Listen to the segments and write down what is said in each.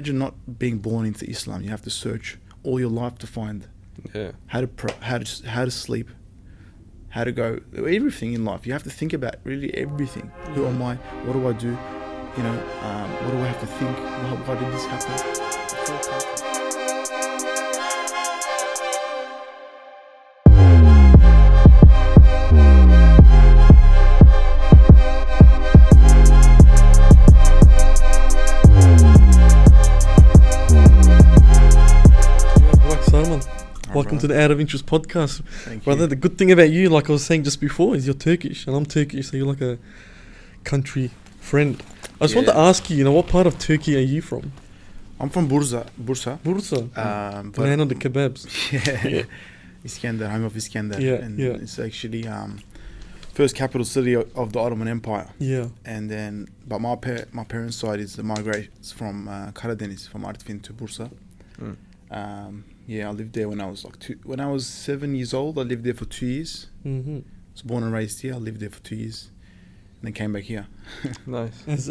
Imagine not being born into Islam. You have to search all your life to find how to sleep, how to go, everything in life. You have to think about really everything. Who am I? What do I do? You know, what do I have to think? Why did this happen? Burak Sarman, welcome to the Out of Interest podcast. Thank Brother, you. the good thing about you, like I was saying just before, is you're Turkish and I'm Turkish, so you're like a country friend. I just want to ask you, what part of Turkey are you from? I'm from Bursa. Bursa. But Land of the kebabs. yeah, Iskender, home of Iskender. Yeah, and yeah. it's actually first capital city of the Ottoman Empire. Yeah. And then, but my parents' side is the migrations from Karadeniz, from Artvin to Bursa. I lived there when I was when I was 7 years old. I lived there for 2 years. Mm-hmm. I was born and raised here. I lived there for 2 years, and then came back here. Nice. Has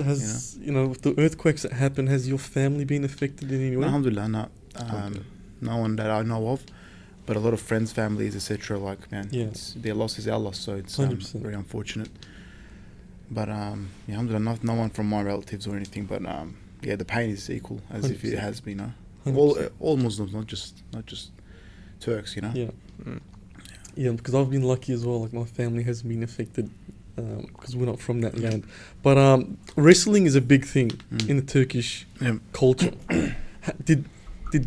with the earthquakes that happened, has your family been affected in any way? Alhamdulillah, no. No one that I know of, but a lot of friends, families, etc. Their loss is our loss, so it's 100%. very unfortunate. But alhamdulillah, no one from my relatives or anything. But the pain is equal as 100%. if it has been. 100%. All Muslims, not just Turks, Yeah. Yeah, because I've been lucky as well. Like my family has been affected because we're not from that land. But wrestling is a big thing in the Turkish culture. Did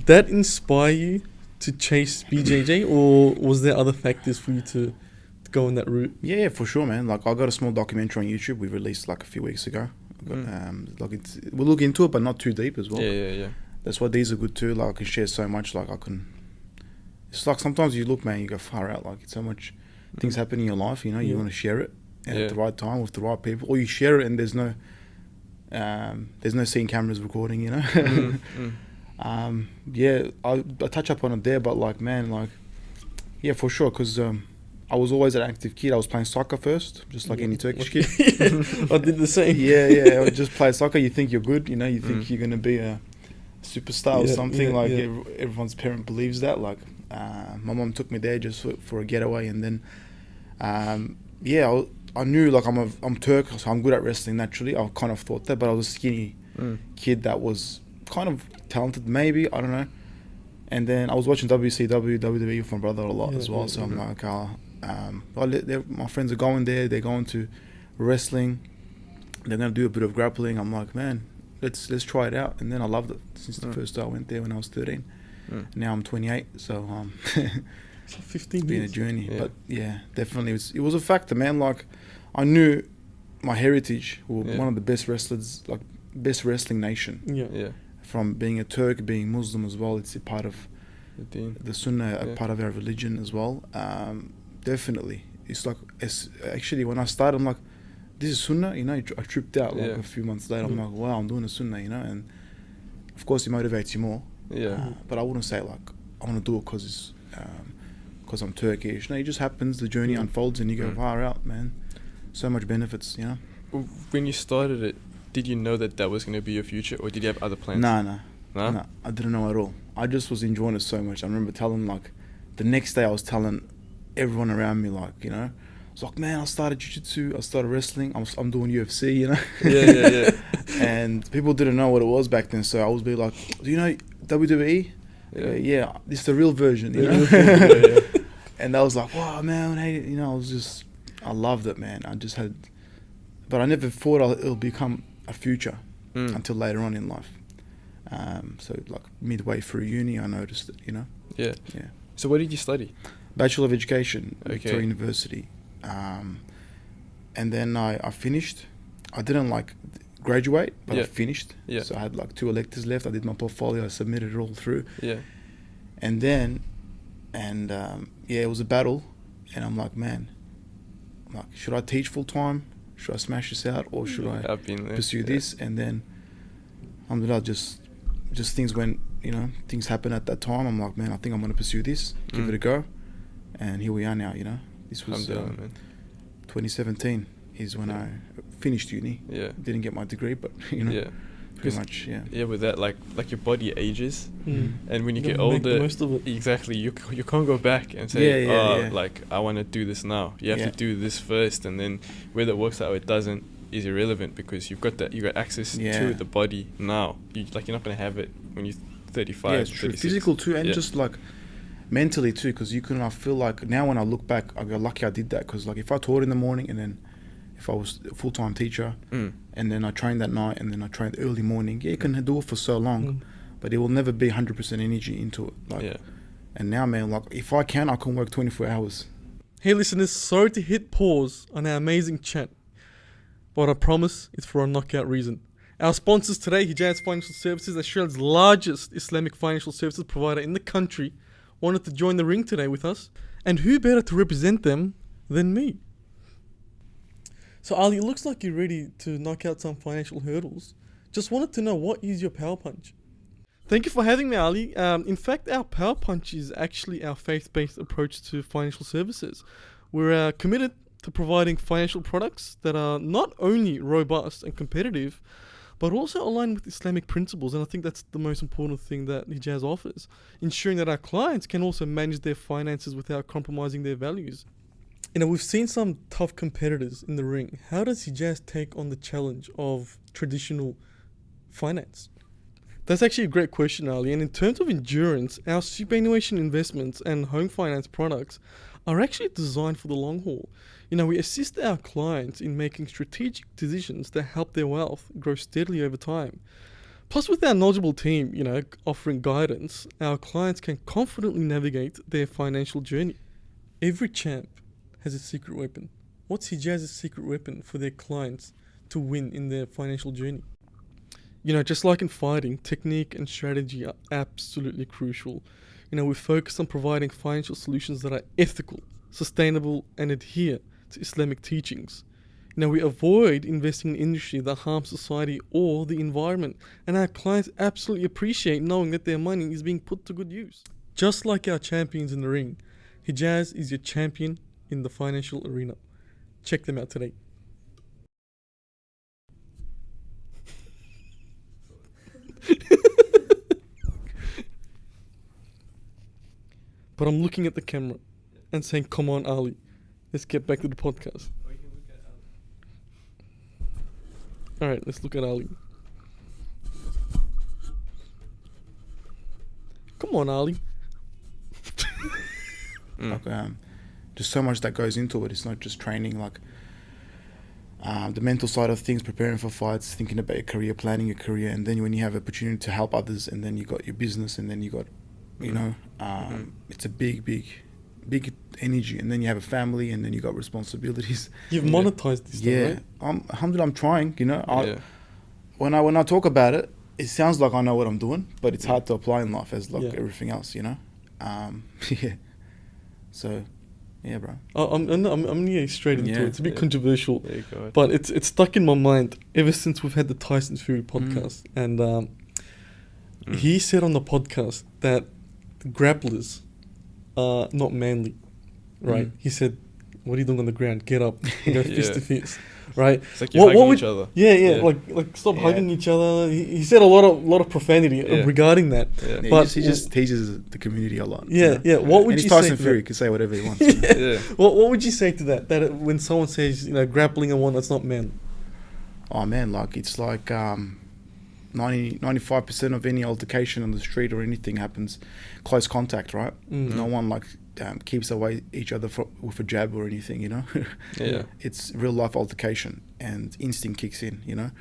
that inspire you to chase BJJ, or was there other factors for you to go in that route? Yeah, for sure, man. Like I got a small documentary on YouTube we released like a few weeks ago. We'll look into it, but not too deep as well. Yeah. That's why these are good too. Like I can share so much. It's like sometimes you look, man, you go far out. Like it's so much things happen in your life. You want to share it at the right time with the right people, or you share it and there's no seeing cameras recording. I touch up on it there, but for sure, because I was always an active kid. I was playing soccer first, just like any Turkish kid. I did the same. I would just play soccer. You think you're good, you think you're gonna be a superstar or something. Everyone's parent believes that. My mom took me there just for a getaway, and then I knew I'm Turk, so I'm good at wrestling naturally. I kind of thought that, but I was a skinny kid that was kind of talented, maybe, I don't know. And then I was watching WCW, WWE with my brother a lot as well. So I'm like, my friends are going there. They're going to wrestling. They're going to do a bit of grappling. I'm like, man, let's try it out. And then I loved it since the first day I went there when I was 13. Now I'm 28, so So 15 it's been years. a journey. But definitely it was a factor, man. Like I knew my heritage. We were one of the best wrestlers, best wrestling nation. Yeah. From being a Turk, being Muslim as well, it's a part of the Sunnah, a part of our religion as well. Definitely, it's actually when I started, I'm like, this is Sunnah. I tripped out a few months later. I'm like, wow, I'm doing a Sunnah. And of course, it motivates you more. But I wouldn't say I want to do it because I'm Turkish. No, it just happens. The journey unfolds, and you go far out, man. So much benefits, When you started it, did you know that was going to be your future, or did you have other plans? No, I didn't know at all. I just was enjoying it so much. I remember telling the next day I was telling everyone around me I was like, man, I started jiu-jitsu, I started wrestling, I'm doing UFC, Yeah. And people didn't know what it was back then, so I was be like, do you know WWE? Yeah, this is the real version, And I was like, wow, man, hey, I loved it, man. But I never thought it'll become a future until later on in life. So midway through uni, I noticed it, Yeah. So what did you study? Bachelor of Education, Victoria University. And then I finished. I didn't graduate, but I finished. Yeah. So I had 2 electives left. I did my portfolio. I submitted it all through. Yeah. And then, it was a battle. And I'm like, man, should I teach full time? Should I smash this out, or should I pursue this? And then, alhamdulillah, just things went, things happened at that time. I'm like, man, I think I'm going to pursue this, give it a go. And here we are now, This was 2017 is when I finished uni. Yeah. Didn't get my degree, but, pretty much, yeah. Yeah, with that, like your body ages, Mm. and when you get gotta make the older, most of it. exactly, you can't go back and say, Yeah. like I want to do this now. You have Yeah. to do this first, and then whether it works out or it doesn't is irrelevant because you got access to the body now. You're not gonna have it when you're 35. Yeah, it's true. 36. Physical too, and just like mentally too, because I feel like now when I look back, I go lucky I did that, because like if I taught in the morning and then if I was a full-time teacher and then I trained that night and then I trained early morning, you can do it for so long, but it will never be 100% energy into it. Like, and now, man, like if I can work 24 hours. Hey listeners, sorry to hit pause on our amazing chat, but I promise it's for a knockout reason. Our sponsors today, Hijaz Financial Services, Australia's largest Islamic financial services provider in the country, wanted to join the ring today with us. And who better to represent them than me? So Ali, it looks like you're ready to knock out some financial hurdles. Just wanted to know, what is your power punch? Thank you for having me, Ali. In fact, our power punch is actually our faith-based approach to financial services. We're committed to providing financial products that are not only robust and competitive, but also aligned with Islamic principles. And I think that's the most important thing that Hijaz offers, ensuring that our clients can also manage their finances without compromising their values. You know, we've seen some tough competitors in the ring. How does Hijaz take on the challenge of traditional finance? That's actually a great question, Ali. And in terms of endurance, our superannuation investments and home finance products are actually designed for the long haul. You know, we assist our clients in making strategic decisions that help their wealth grow steadily over time. Plus, with our knowledgeable team, you know, offering guidance, our clients can confidently navigate their financial journey. Every champ has a secret weapon. What's Hijaz's secret weapon for their clients to win in their financial journey? You know, just like in fighting, technique and strategy are absolutely crucial. You know, we focus on providing financial solutions that are ethical, sustainable, and adhere to Islamic teachings. You know, we avoid investing in industry that harms society or the environment, and our clients absolutely appreciate knowing that their money is being put to good use. Just like our champions in the ring, Hijaz is your champion in the financial arena. Check them out today. But I'm looking at the camera and saying, come on, Ali, let's get back to the podcast. Alright, let's look at Ali. Come on, Ali. Like, just so much that goes into it. It's not just training, like the mental side of things, preparing for fights, thinking about your career, planning your career, and then when you have opportunity to help others, and then you got your business, and then you got, you know, it's a big energy, and then you have a family, and then you got responsibilities. You've monetized this stuff, right? Alhamdulillah, I'm trying, you know. When I talk about it, it sounds like I know what I'm doing, but it's hard to apply in life as like everything else, you know. So yeah, bro. I'm straight into it. It's a bit controversial, but it's stuck in my mind ever since we've had the Tyson Fury podcast, and he said on the podcast that the grapplers are not manly, right? He said, "What are you doing on the ground? Get up, and go fist to fist." Right? It's like you're hugging each other. Yeah. Like stop hugging each other. He said a lot of profanity regarding that. Yeah. But he just teases the community a lot. Yeah. What would you say? Tyson Fury can say whatever he wants. What would you say to that? That when someone says, you know, grappling and one that's not man. Oh man, like it's like 95% of any altercation on the street or anything happens close contact, right? No one like keeps away each other with a jab or anything, you know. It's real life altercation, and instinct kicks in, you know.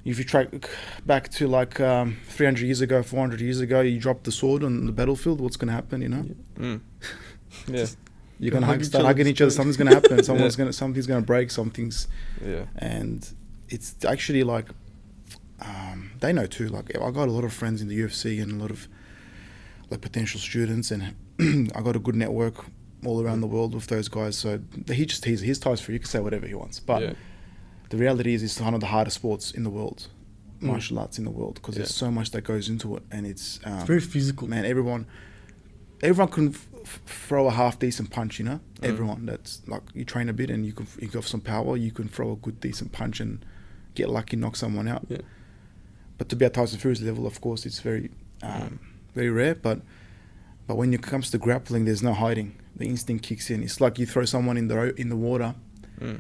If you track back to like 300 years ago, 400 years ago, you drop the sword on the battlefield, what's going to happen, you know? You're going to start hugging each other, something's going to happen, something's going to break, and it's actually like they know too. Like I got a lot of friends in the UFC and a lot of like potential students, and I got a good network all around the world with those guys. So he just teases. His ties for you can say whatever he wants, but the reality is it's one of the hardest sports in the world, martial arts in the world, because there's so much that goes into it, and it's very physical. Man, everyone can throw a half decent punch, you know. Everyone that's like, you train a bit and you have some power, you can throw a good decent punch and get lucky, knock someone out. But to be at Tyson Fury's level, of course, it's very very rare. But when it comes to grappling, there's no hiding. The instinct kicks in. It's like you throw someone in the water.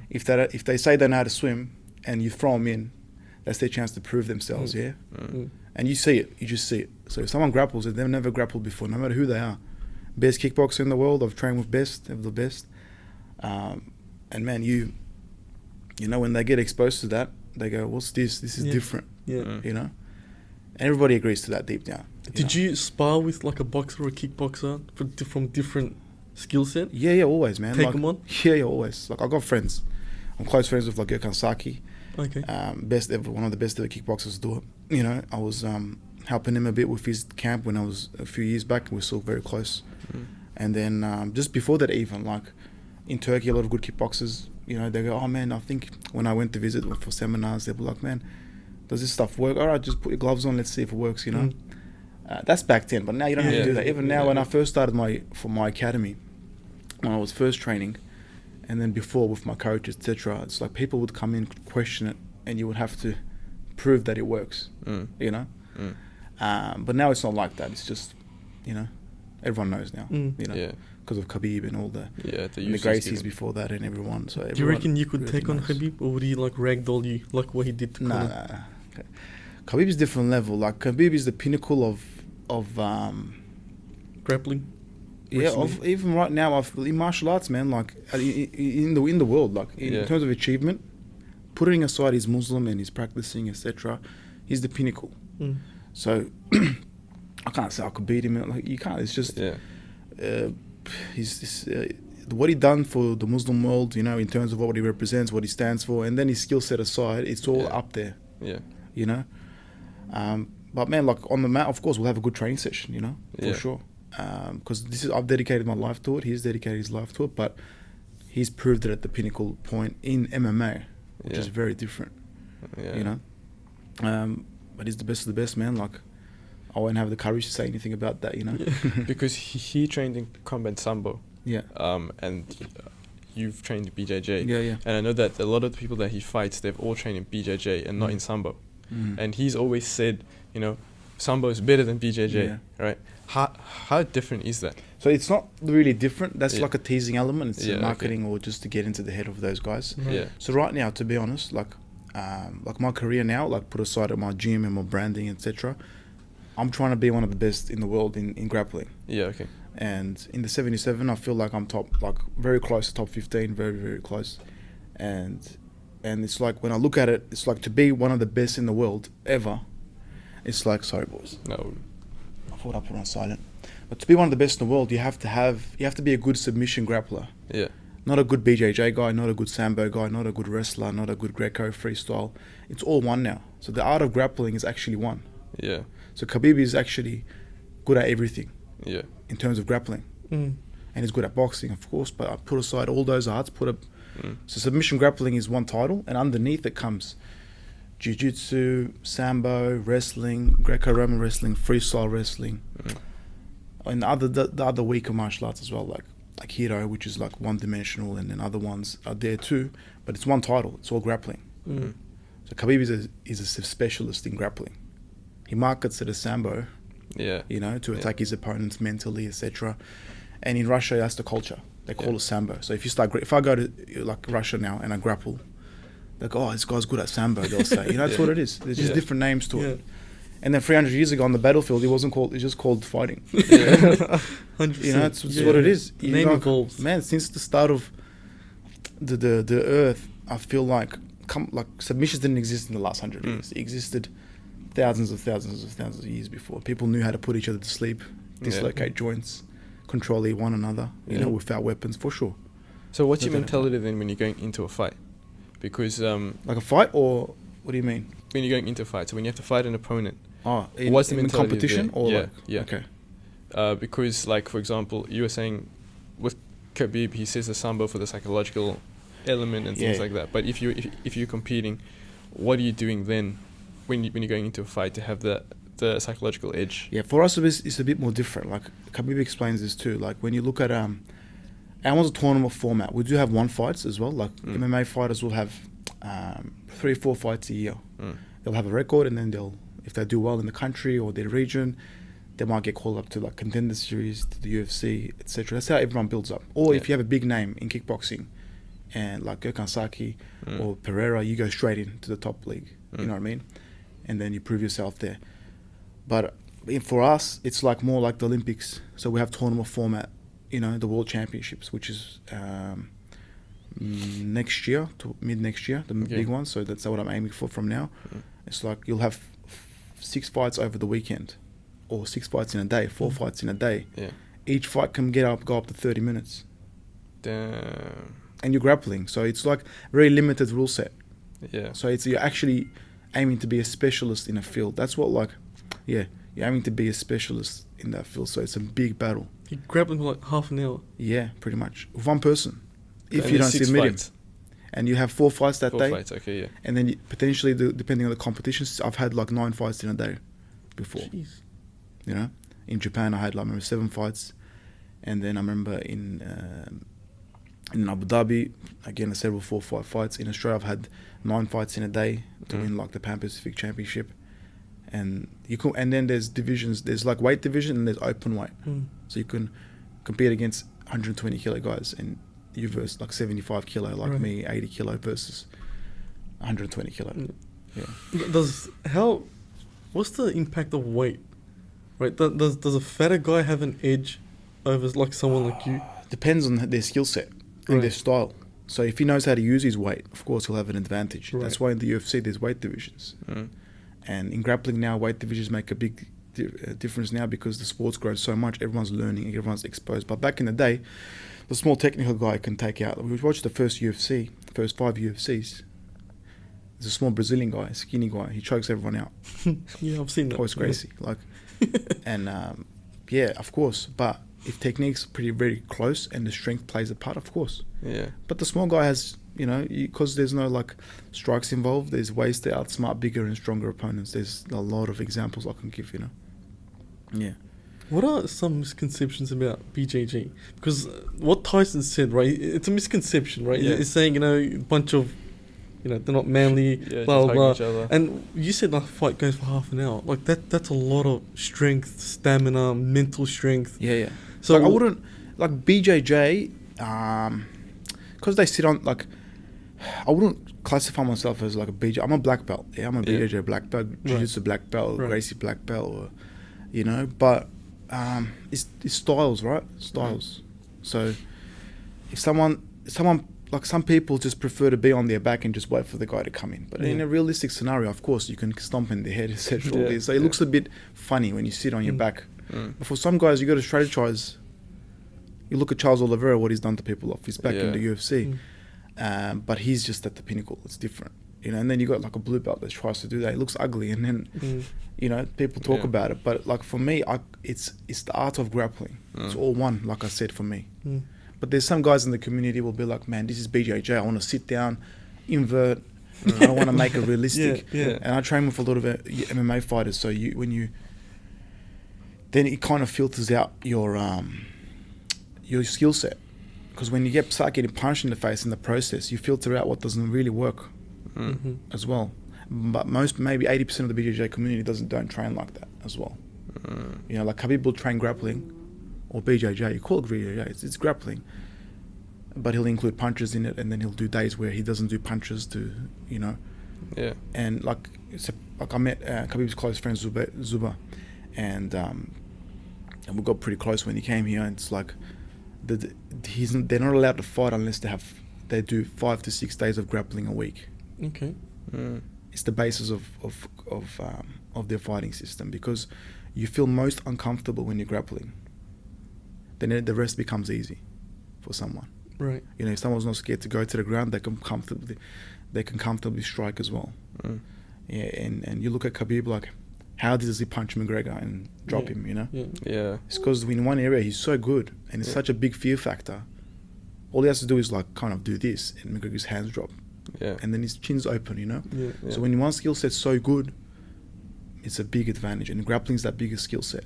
If they say they know how to swim and you throw them in, that's their chance to prove themselves. And you see it. You just see it. So if someone grapples, they've never grappled before, no matter who they are. Best kickboxer in the world. I've trained with the best. And man, you know, when they get exposed to that, they go, "What's this? This is different." You know, and everybody agrees to that deep down. Did you spar with like a boxer or a kickboxer from different skill set? Yeah, always, man. Take them on? Yeah, always. Like, I got friends. I'm close friends with like Volkanovski. Okay. Best ever, one of the best ever kickboxers to do it. You know, I was helping him a bit with his camp when I was a few years back. We're still very close. And then just before that, even like in Turkey, a lot of good kickboxers. You know, they go, "Oh man, I think," when I went to visit for seminars, they'd be like, "Man, does this stuff work? All right, just put your gloves on. Let's see if it works." You know, that's back then. But now you don't have to do that. Even now, when I first started my academy, when I was first training, and then before with my coaches, etc., it's like people would come in, question it, and you would have to prove that it works. You know, but now it's not like that. It's just, you know, everyone knows now. You know, because of Khabib and all the Gracies before that and everyone. So do you reckon you could take on Khabib, or would he like ragdoll you like what he did to Conor? Nah. Khabib is different level. Like, Khabib is the pinnacle of grappling. Even right now, in martial arts, man, like in the world, like in terms of achievement, putting aside he's Muslim and he's practicing, etc., he's the pinnacle. So I can't say I could beat him. Like, you can't. It's just what he done for the Muslim world, you know, in terms of what he represents, what he stands for, and then his skill set aside, it's all up there. You know, but man, like on the mat, of course, we'll have a good training session. You know, for sure. Because I've dedicated my life to it. He's dedicated his life to it, but he's proved it at the pinnacle point in MMA, which is very different. You know, but he's the best of the best, man. Like, I won't have the courage to say anything about that, you know. Because he trained in combat Sambo. And you've trained in BJJ. And I know that a lot of the people that he fights, they've all trained in BJJ and not in Sambo. And he's always said, you know, Sambo is better than BJJ, right? How different is that? So it's not really different. That's like a teasing element. It's marketing or just to get into the head of those guys. So right now, to be honest, like my career now, like put aside at my gym and my branding, etc., I'm trying to be one of the best in the world in grappling. And in the 77, I feel like I'm top, like very close to top 15, very, very close. And it's like, when I look at it, it's like to be one of the best in the world ever. It's like, sorry boys. No. I thought I put on silent. But to be one of the best in the world, you have to be a good submission grappler. Not a good BJJ guy, not a good Sambo guy, not a good wrestler, not a good Greco freestyle. It's all one now. So the art of grappling is actually one. So Khabib is actually good at everything. In terms of grappling. And he's good at boxing, of course, but I put aside all those arts, so submission grappling is one title, and underneath it comes Jiu Jitsu, Sambo, wrestling, Greco-Roman wrestling, freestyle wrestling, and the other weaker martial arts as well, like Hero, which is like one-dimensional, and then other ones are there too, but it's one title, it's all grappling. So Khabib is a specialist in grappling. He markets it as Sambo, you know, to attack his opponents mentally, etc. And in Russia, that's the culture. They call it Sambo. So if I go to like Russia now and I grapple, they go, "Oh, this guy's good at Sambo." They'll say, you know, that's what it is. There's just different names to it. And then 300 years ago on the battlefield, it wasn't called. It's just called fighting. 100%. You know, that's what it is. Name evolves. Man, since the start of the earth, I feel like submissions didn't exist in the last 100 years. It existed thousands of years before. People knew how to put each other to sleep, dislocate joints, control one another, you know, without weapons, for sure. So what's your mentality then when you're going into a fight? Because like a fight, or what do you mean? When you're going into a fight, so when you have to fight an opponent, what's the mentality competition there? Okay. Because like, for example, you were saying with Khabib, he says the Sambo for the psychological element and things like that. But if you're competing, what are you doing then when you're going into a fight to have the psychological edge? For us it's a bit more different. Like Khabib explains this too. Like when you look at ours a tournament format, we do have one fights as well. Like MMA fighters will have 3-4 fights a year. They'll have a record, and then they'll if they do well in the country or their region, they might get called up to like contender series, to the UFC, etc. That's how everyone builds up. Or if you have a big name in kickboxing, and like Gökhan Saki or Pereira, you go straight into the top league. You know what I mean? And then you prove yourself there. But for us, it's like more like the Olympics. So we have tournament format, you know, the World Championships, which is next year, to mid next year, the big one. So that's what I'm aiming for from now. It's like you'll have 6 fights over the weekend, or 6 fights in a day, 4 fights in a day. Yeah. Each fight can go up to 30 minutes. Damn. And you're grappling, so it's like very limited rule set. Yeah. So you're actually aiming to be a specialist in a field. That's what you're aiming to be a specialist in that field. So it's a big battle. You're grappling for like half an hour. Yeah, pretty much. With one person. If you don't submit him. And you have 4 fights that day. 4 fights, okay, yeah. And then potentially, depending on the competitions, I've had like 9 fights in a day before. Jeez. You know? In Japan, I had like, I remember 7 fights. And then I remember in Abu Dhabi, again, several 4-5 fights. In Australia, I've had 9 fights in a day to win like the Pan Pacific Championship. And and then there's divisions. There's like weight division and there's open weight. So you can compete against 120 kilo guys, and you versus like 75 kilo like me, 80 kilo versus 120 kilo. Yeah. What's the impact of weight? Right? Does a fatter guy have an edge over like someone like you? Depends on their skill set and their style. So if he knows how to use his weight, of course he'll have an advantage. Right. That's why in the UFC there's weight divisions. And in grappling now, weight divisions make a big difference now because the sport's grown so much. Everyone's learning, everyone's exposed. But back in the day, the small technical guy can take out. We watched the first 5 UFCs. There's a small Brazilian guy, skinny guy. He chokes everyone out. Yeah, I've seen that. Oh, it's crazy. And of course. But if technique's very close and the strength plays a part, of course. Yeah. But the small guy has, because there's no like strikes involved, there's ways to outsmart bigger and stronger opponents. There's a lot of examples I can give, Yeah. What are some misconceptions about BJJ? Because what Tyson said, right, it's a misconception, right? Yeah. It's saying, a bunch of, they're not manly, blah, blah, blah. And you said like a fight goes for half an hour. Like that's a lot of strength, stamina, mental strength. Yeah. So I wouldn't, like BJJ, because they sit on, like, I wouldn't classify myself as like a BJJ. I'm a black belt. Yeah, I'm a BJJ black belt, Jiu Jitsu black belt, Gracie black belt, or, but it's styles, right? Styles. So if someone, like some people just prefer to be on their back and just wait for the guy to come in. But in a realistic scenario, of course, you can stomp in their head, etc. So it looks a bit funny when you sit on your back. But for some guys, you got to strategize. You look at Charles Oliveira, what he's done to people off his back in the UFC. But he's just at the pinnacle. It's different. And then you got like a blue belt that tries to do that. It looks ugly, and then people talk about it. But like for me, it's the art of grappling. It's all one, like I said, for me. But there's some guys in the community will be like, man, this is BJJ. I want to sit down, invert. I don't want to make it realistic. And I train with a lot of MMA fighters. So then it kind of filters out your skill set. Because when you start getting punched in the face in the process, you filter out what doesn't really work as well. But maybe 80% of the BJJ community don't train like that as well. Like Khabib will train grappling or BJJ. You call it BJJ, it's grappling. But he'll include punches in it, and then he'll do days where he doesn't do punches Yeah. And like I met Khabib's close friend Zuba, and we got pretty close when he came here. And it's like they're not allowed to fight unless they do 5 to 6 days of grappling a week. Okay. It's the basis of their fighting system, because you feel most uncomfortable when you're grappling. Then the rest becomes easy for someone. Right. If someone's not scared to go to the ground, they can comfortably strike as well. Yeah. And you look at Khabib, like, how does he punch McGregor and drop him? Yeah. It's because in one area he's so good, and it's such a big fear factor. All he has to do is like kind of do this, and McGregor's hands drop. Yeah. And then his chin's open. Yeah. So when one skill set's so good, it's a big advantage, and grappling's that biggest skill set.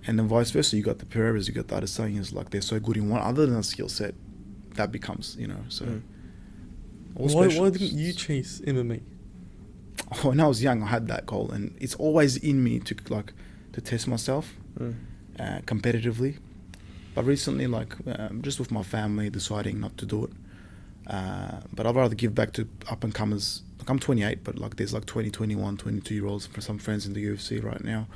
And then vice versa, you got the Pereiras, you got the Adesanya's, like they're so good in one other than a skill set, that becomes, so. Why didn't you chase MMA? when I was young, I had that goal, and it's always in me to test myself competitively. But recently, just with my family, deciding not to do it. But I'd rather give back to up and comers. Like, I'm 28, but there's 20, 21, 22-year-olds for some friends in the UFC right now.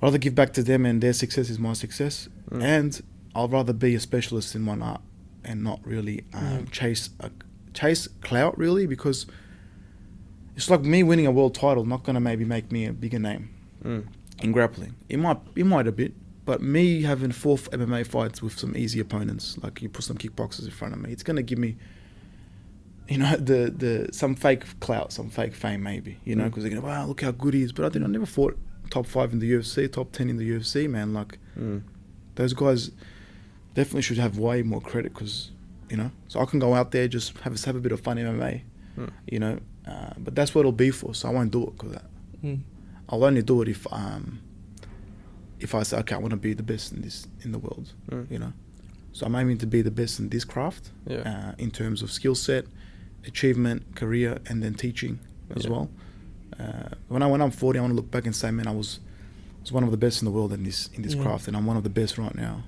I'd rather give back to them, and their success is my success. And I'd rather be a specialist in one art and not really chase clout, really, because it's like me winning a world title not going to maybe make me a bigger name in grappling. It might a bit, but me having 4 MMA fights with some easy opponents, like you put some kickboxers in front of me, it's going to give me, the some fake clout, some fake fame maybe, because they're going to, wow, look how good he is. But I never fought top 5 in the UFC, top 10 in the UFC, man. Those guys definitely should have way more credit, because, so I can go out there, just have a bit of fun MMA, but that's what it'll be for. So I won't do it because of that. I'll only do it if I say, okay, I want to be the best in the world, So I'm aiming to be the best in this craft, in terms of skill set, achievement, career, and then teaching as well. When I'm 40, I want to look back and say, man, I was one of the best in the world in this craft, and I'm one of the best right now,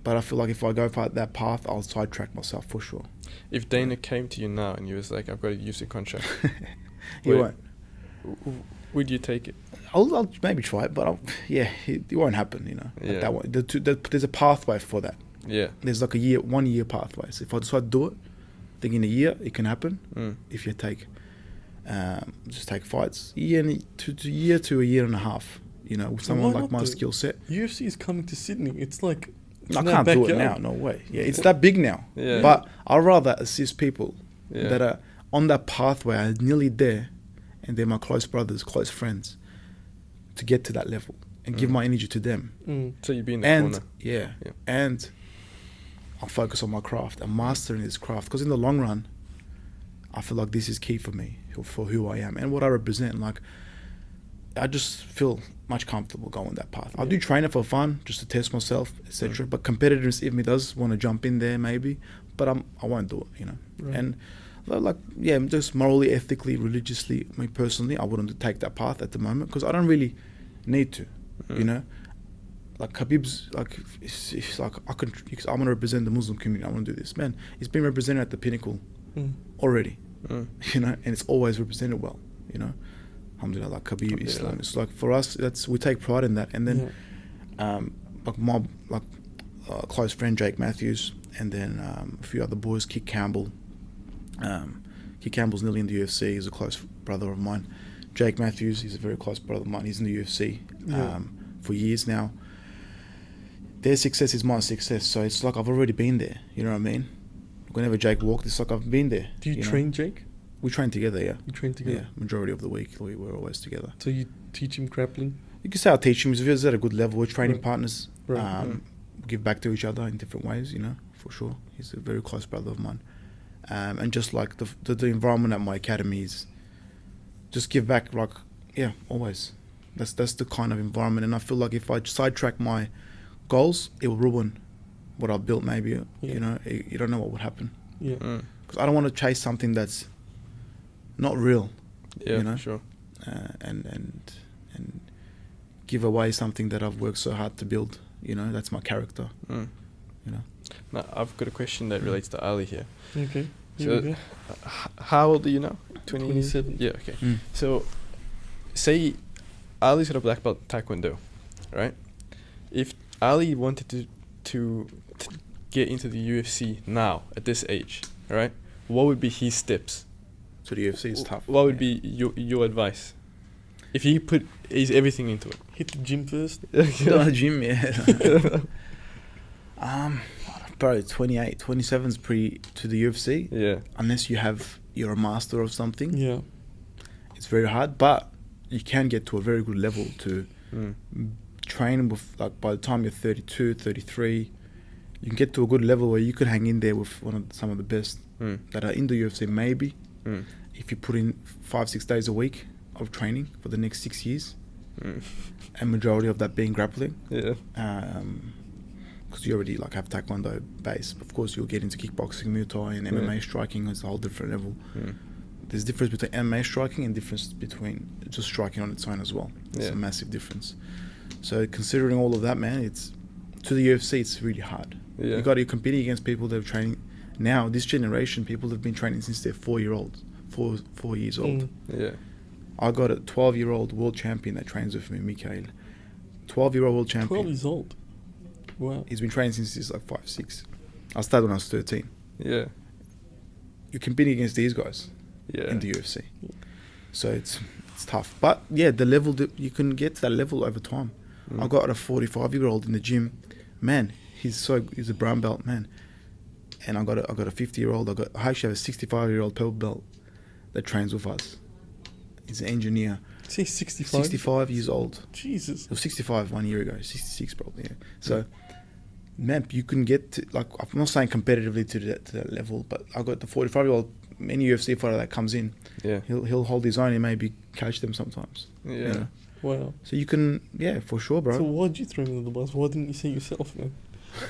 But I feel like if I go for that path, I'll sidetrack myself for sure. If Dana came to you now and he was like, I've got a UFC contract, he won't. Would you take it? I'll maybe try it, but it won't happen, Like that one. There's a pathway for that. Yeah. There's like 1 year pathway. So if I decide to do it, I think in a year it can happen. If you just take fights, a year to a year and a half, with someone like my skill set. UFC is coming to Sydney. It's like, I can't do it now, no way. Yeah, it's that big now. Yeah. But I'd rather assist people that are on that pathway, are nearly there, and they're my close brothers, close friends, to get to that level and give my energy to them. So you'd be in the corner. Yeah, and I'll focus on my craft and mastering this craft, because in the long run, I feel like this is key for me, for who I am and what I represent. Like, I just feel much comfortable going that path. I do train it for fun, just to test myself, etc. But competitiveness, if me does want to jump in there, maybe, but I won't do it, Right. And just morally, ethically, religiously, me personally, I wouldn't take that path at the moment, because I don't really need to, Like Khabib's, it's like I want to represent the Muslim community. I want to do this, man. It's been represented at the pinnacle already, and it's always represented well, Alhamdulillah, like Khabib, Islam. It's like, for us, we take pride in that. And then, close friend Jake Matthews, and then a few other boys, Kick Campbell. Kick Campbell's nearly in the UFC. He's a close brother of mine. Jake Matthews, he's a very close brother of mine. He's in the UFC for years now. Their success is my success, so it's like I've already been there. You know what I mean? Whenever Jake walked, it's like I've been there. Do you train Jake? We train together, yeah. You train together? Yeah, majority of the week we're always together. So you teach him grappling? You can say I teach him. He's at a good level. We're training partners. Right. Give back to each other in different ways, for sure. He's a very close brother of mine. And just like the environment at my academy is just give back, always. That's the kind of environment. And I feel like if I sidetrack my goals, it will ruin what I've built maybe. You don't know what would happen. Yeah. Because I don't want to chase something that's not real. Yeah, sure. And give away something that I've worked so hard to build. That's my character. Now, I've got a question that relates to Ali here. Okay. So, how old are you now? 27. Yeah, okay. So, say Ali's got a black belt Taekwondo, right? If Ali wanted to get into the UFC now, at this age, right? What would be his steps? So the UFC is tough. What would be your advice? If he put his everything into it. Hit the gym first. The gym, yeah. Bro, 28, 27's pre to the UFC. Yeah. Unless you're a master of something. Yeah. It's very hard, but you can get to a very good level to train with, by the time you're 32, 33, you can get to a good level where you could hang in there with some of the best that are in the UFC, maybe. If you put in 5-6 days a week of training for the next 6 years, and majority of that being grappling. Yeah. Because you already have Taekwondo base. Of course, you'll get into kickboxing, Muay Thai, and MMA striking. It's a whole different level. there's difference between MMA striking and difference between just striking on its own as well. It's a massive difference. So considering all of that, man, it's to the UFC, it's really hard. You're competing against people that are training now. This generation, people have been training since they're 4 years old. I got a 12-year-old world champion that trains with me, Mikhail. 12-year-old world champion. 12 years old. Wow. He's been training since he's like 5, 6. I started when I was 13. Yeah. You're competing against these guys in the UFC. So it's tough. But yeah, the level you can get to that level over time. I got a 45-year-old in the gym. Man, he's a brown belt, man. And I got a 50-year-old. I actually have a 65-year-old purple belt that trains with us. He's an engineer. Say 65? 65 years old. Jesus. He was 65 1 year ago. 66 probably, yeah. So, man, you can get to, like, I'm not saying competitively to that level, but I got the 45-year-old, any UFC fighter that comes in, he'll hold his own. He maybe coach them sometimes. Yeah. You know? Wow. So you can, for sure, bro. So why'd you throw me under the bus? Why didn't you say yourself, man?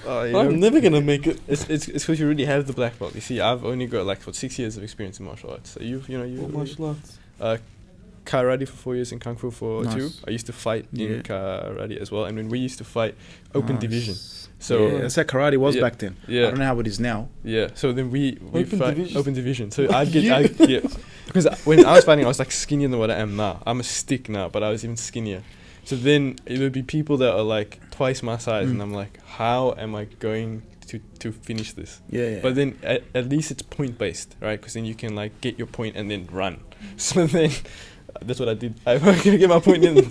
I'm never gonna make it. It's because you already have the black belt. You see, I've only got like 6 years of experience in martial arts. So you What martial arts? Karate for 4 years and Kung Fu for 2. I used to fight in karate as well, and when we used to fight open division. So that's how karate was back then. Yeah. I don't know how it is now. Yeah. So then we fight division? open division. So I'd get because when I was fighting, I was like skinnier than what I am now. I'm a stick now, but I was even skinnier. So then it would be people that are like twice my size, and I'm like, how am I going to finish this? Yeah. But then at least it's point based, right? Because then you can like get your point and then run. So then that's what I did. I'm gonna get my point in and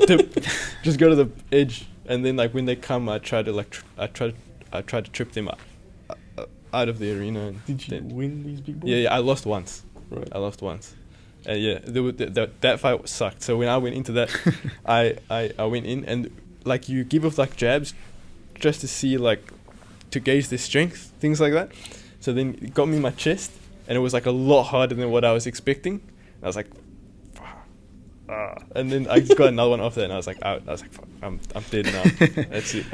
just go to the edge, and then like when they come, I try to trip them out of the arena. And did you win these big boys? Yeah, I lost once. Right. I lost once. And that fight sucked. So when I went into that, I went in and like you give off like jabs just to see like to gauge their strength, things like that. So then it got me in my chest, and it was like a lot harder than what I was expecting. And I was like, and then I just got another one off that, and I was like, out. I was like, fuck, I'm dead now. That's it.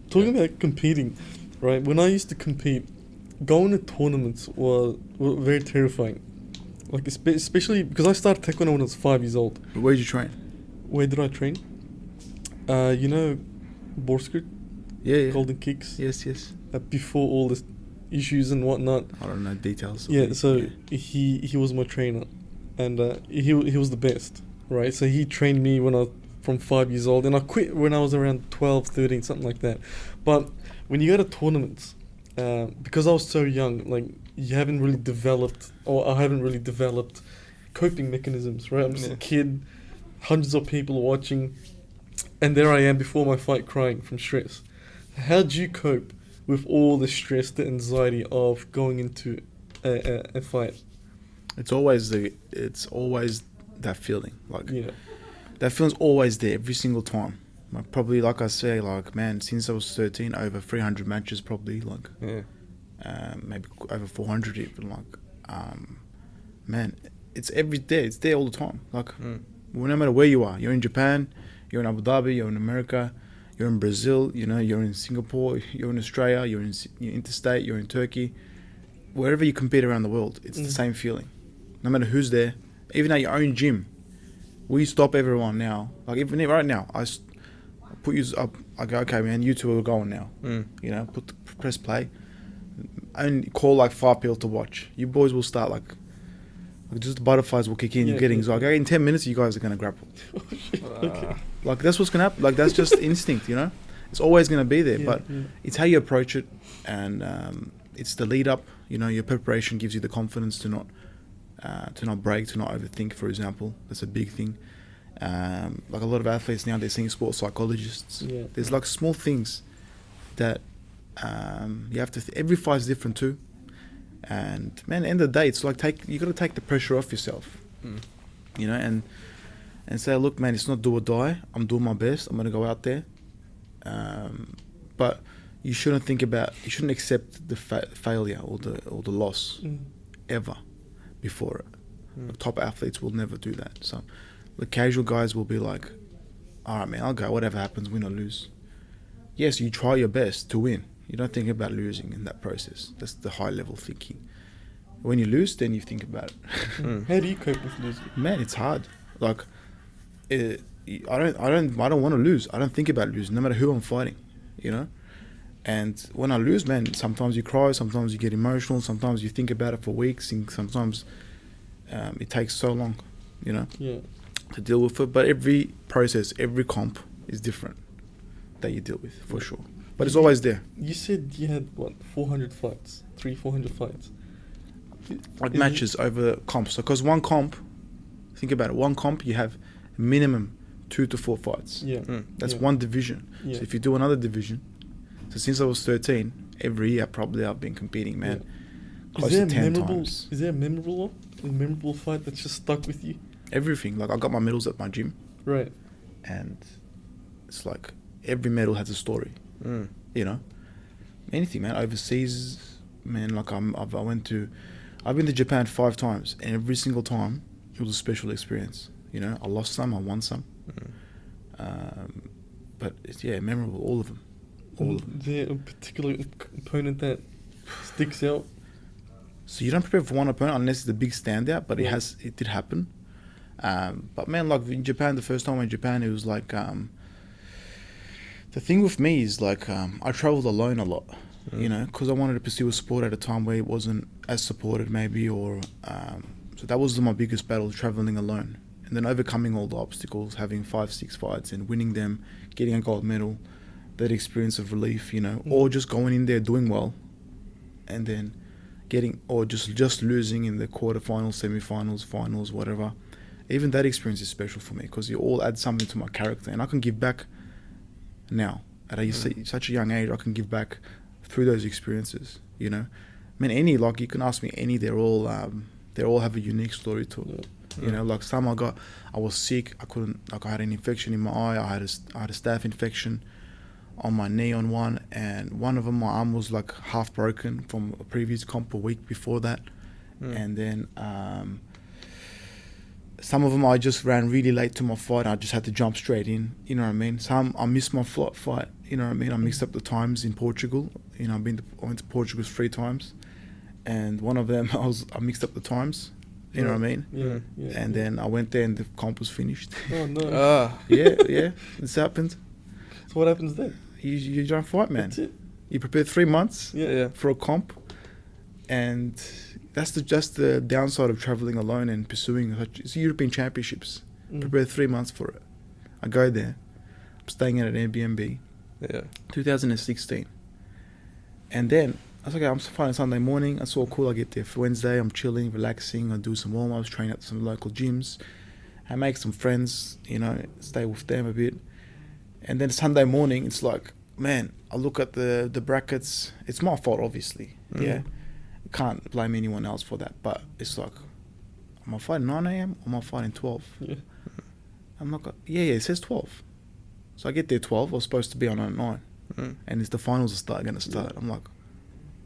Talking about competing, right? When I used to compete, going to tournaments were very terrifying. Like especially because I started taekwondo when I was 5 years old. Where did you train? Where did I train? Borskert? Yeah. Golden Kicks. Yes. Before all the issues and whatnot. I don't know details. Yeah, so he was my trainer, and he was the best, right? So he trained me when I was from 5 years old, and I quit when I was around 12, 13, something like that. But when you go to tournaments, because I was so young, like you haven't really developed, or I haven't really developed coping mechanisms, right? I'm just a kid, hundreds of people watching, and there I am before my fight crying from stress. How do you cope with all the stress, the anxiety of going into a fight? It's always that feeling. Like that feeling's always there every single time. Like, probably, like I say, like, man, since I was 13, over 300 matches probably, like, maybe over 400 even, like, man, it's every day, it's there all the time. Like, no matter where you are, you're in Japan, you're in Abu Dhabi, you're in America, you're in Brazil, you know, you're in Singapore, you're in Australia, you're interstate, you're in Turkey, wherever you compete around the world, it's the same feeling. No matter who's there, even at your own gym, we stop everyone now. Like, even right now, I put you up. I go, okay, man, you two are going now. You know, press play, and call like 5 people to watch. You boys will start like just the butterflies will kick in. You're getting like, okay, in 10 minutes, you guys are gonna grapple. Like that's what's gonna happen. Like that's just instinct, you know. It's always gonna be there, but it's how you approach it, and it's the lead up. You know, your preparation gives you the confidence to not break, to not overthink. For example, that's a big thing. Like a lot of athletes now, they're seeing sports psychologists. There's like small things that you have to. Every fight's different too, and man, at the end of the day, it's like you got to take the pressure off yourself. You know, and say, look, man, it's not do or die. I'm doing my best. I'm gonna go out there, but you shouldn't accept the failure or the loss ever before it. The top athletes will never do that. So the casual guys will be like, all right, man, I'll go. Whatever happens, win or lose. Yes, you try your best to win. You don't think about losing in that process. That's the high level thinking. When you lose, then you think about it. How do you cope with losing? Man, it's hard. Like, I don't want to lose. I don't think about losing, no matter who I'm fighting, you know. And when I lose, man, sometimes you cry, sometimes you get emotional, sometimes you think about it for weeks, and sometimes it takes so long, you know, to deal with it. But every process, every comp is different that you deal with, for sure. But it's always there. You said you had, 400 fights? 400 fights? Like matches over comps. So, because one comp, think about it, one comp, you have minimum 2 to 4 fights. Yeah. That's one division. Yeah. So if you do another division, so since I was 13, every year probably I've been competing, man. Yeah. Close to 10 times. Is there a memorable fight that's just stuck with you? Everything. Like, I got my medals at my gym. Right. And it's like every medal has a story. You know? Anything, man. Overseas, man, like I've been to Japan 5 times, and every single time it was a special experience. You know, I lost some, I won some. But it's, memorable, all of them. Is there a particular opponent that sticks out? So you don't prepare for one opponent unless it's a big standout, but it did happen. But man, like in Japan, the first time I went to Japan, it was like, the thing with me is like, I traveled alone a lot, you know, because I wanted to pursue a sport at a time where it wasn't as supported maybe, or, so that was my biggest battle, traveling alone. And then overcoming all the obstacles, having 5-6 fights and winning them, getting a gold medal, that experience of relief, you know, or just going in there doing well and then just losing in the quarterfinals, semifinals, finals, whatever. Even that experience is special for me because you all add something to my character, and I can give back now at such a young age. I can give back through those experiences, you know. I mean, you can ask me any, they all have a unique story to it. You know, like some I was sick, I had an infection in my eye, I had a staph infection on my knee on one, and one of them, my arm was like half broken from a previous comp a week before that. And then some of them I just ran really late to my fight, I just had to jump straight in, you know what I mean. Some I missed my fight, you know what I mean. I mixed up the times in Portugal, you know. I went to Portugal 3 times, and one of them I mixed up the times, you know what I mean. And then I went there and the comp was finished. Oh no. Yeah, this happened. So what happens then? You don't fight, man. That's it. You prepare 3 months for a comp, and that's just the downside of traveling alone and pursuing it's European Championships. Prepare 3 months for it. I go there. I'm staying at an Airbnb. 2016. And then I was like, I'm fighting Sunday morning. I saw cool. I get there for Wednesday. I'm chilling, relaxing. I do some warm-ups, train at some local gyms. I make some friends, you know, stay with them a bit. And then Sunday morning, it's like, man, I look at the brackets. It's my fault, obviously. Yeah. Can't blame anyone else for that. But it's like, am I fighting 9 a.m. or am I fighting 12? Yeah. I'm not it says 12. So I get there 12. I was supposed to be on at 9. And it's the finals going to start. I'm like,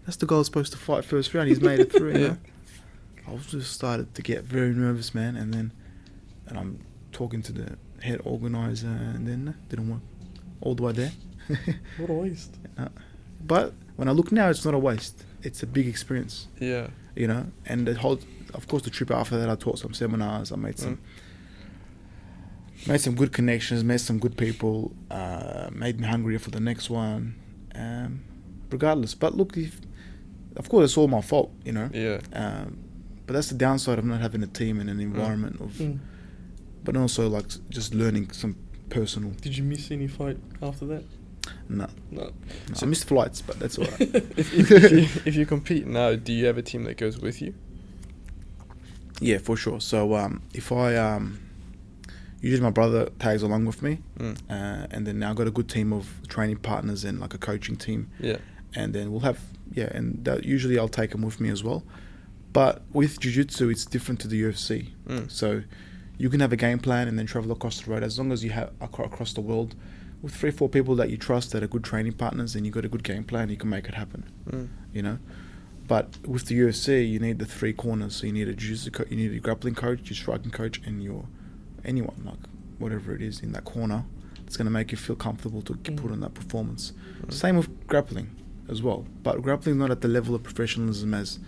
that's the guy who's supposed to fight first round. He's made it through. You know? I was just started to get very nervous, man. And I'm talking to the head organizer, and then didn't work all the way there. What a waste. But when I look now, it's not a waste. It's a big experience. Yeah. You know, and of course, the trip after that, I taught some seminars. I made some good connections, met some good people, made me hungrier for the next one. Regardless, but look, of course, it's all my fault, you know. Yeah. But that's the downside of not having a team and an environment but also like just learning some personal. Did you miss any fight after that? No. So I missed flights, but that's all right. if you compete now, do you have a team that goes with you? Yeah, for sure. So if I usually my brother tags along with me, and then now I've got a good team of training partners and like a coaching team. Yeah. And then we'll have and that usually I'll take them with me as well. But with jiu-jitsu, it's different to the UFC. So you can have a game plan and then travel across the road, as long as you have across the world with 3-4 people that you trust that are good training partners, and you got a good game plan, you can make it happen. You know. But with the UFC, you need the 3 corners. So you need a jiu-jitsu you need a grappling coach, your striking coach, and anyone, like whatever it is in that corner, it's going to make you feel comfortable to put on that performance. Same with grappling as well. But grappling is not at the level of professionalism as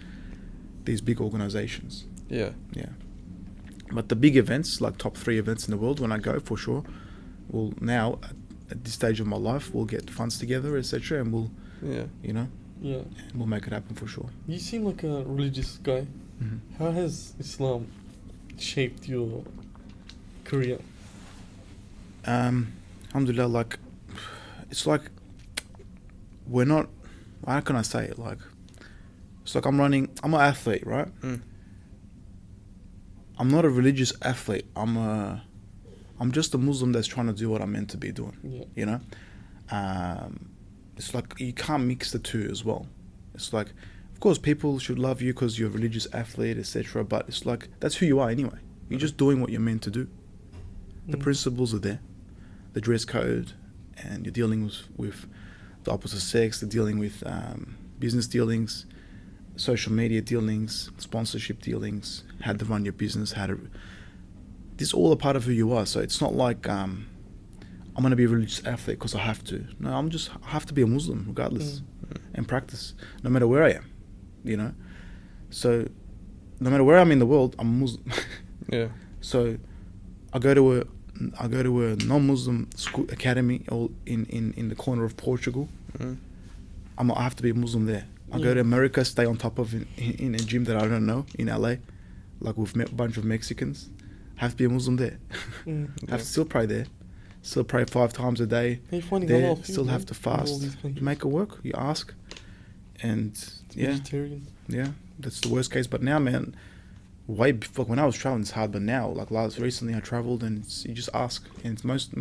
these big organizations. Yeah. Yeah. But the big events, like top 3 events in the world, when I go, for sure, we'll now, at this stage of my life, we'll get funds together, etc., and we'll, you know, we'll make it happen for sure. You seem like a religious guy. Mm-hmm. How has Islam shaped your career? Alhamdulillah, like, it's like, we're not, how can I say it, like, it's like I'm an athlete, right? I'm not a religious athlete. I'm just a Muslim that's trying to do what I'm meant to be doing. Yeah. You know, it's like you can't mix the two as well. It's like, of course, people should love you because you're a religious athlete, etc. But it's like that's who you are anyway. You're just doing what you're meant to do. The principles are there, the dress code, and you're dealing with the opposite sex. They're dealing with business dealings, social media dealings, sponsorship dealings, how to run your business, this is all a part of who you are. So it's not like I'm going to be a religious athlete because I have to. No, I have to be a Muslim regardless and practice no matter where I am, you know. So no matter where I'm in the world, I'm a Muslim. Yeah. So I go to a non-Muslim school academy or in the corner of Portugal. I have to be a Muslim there. I go to America, stay on top of in a gym that I don't know in LA, like with a bunch of Mexicans. Have to be a Muslim there. Have to still pray there. Still pray 5 times a day. There, still have to fast. You make it work. You ask, and vegetarian. Yeah, that's the worst case. But now, man, way before when I was traveling, it's hard. But now, like recently, I traveled and you just ask, and it's most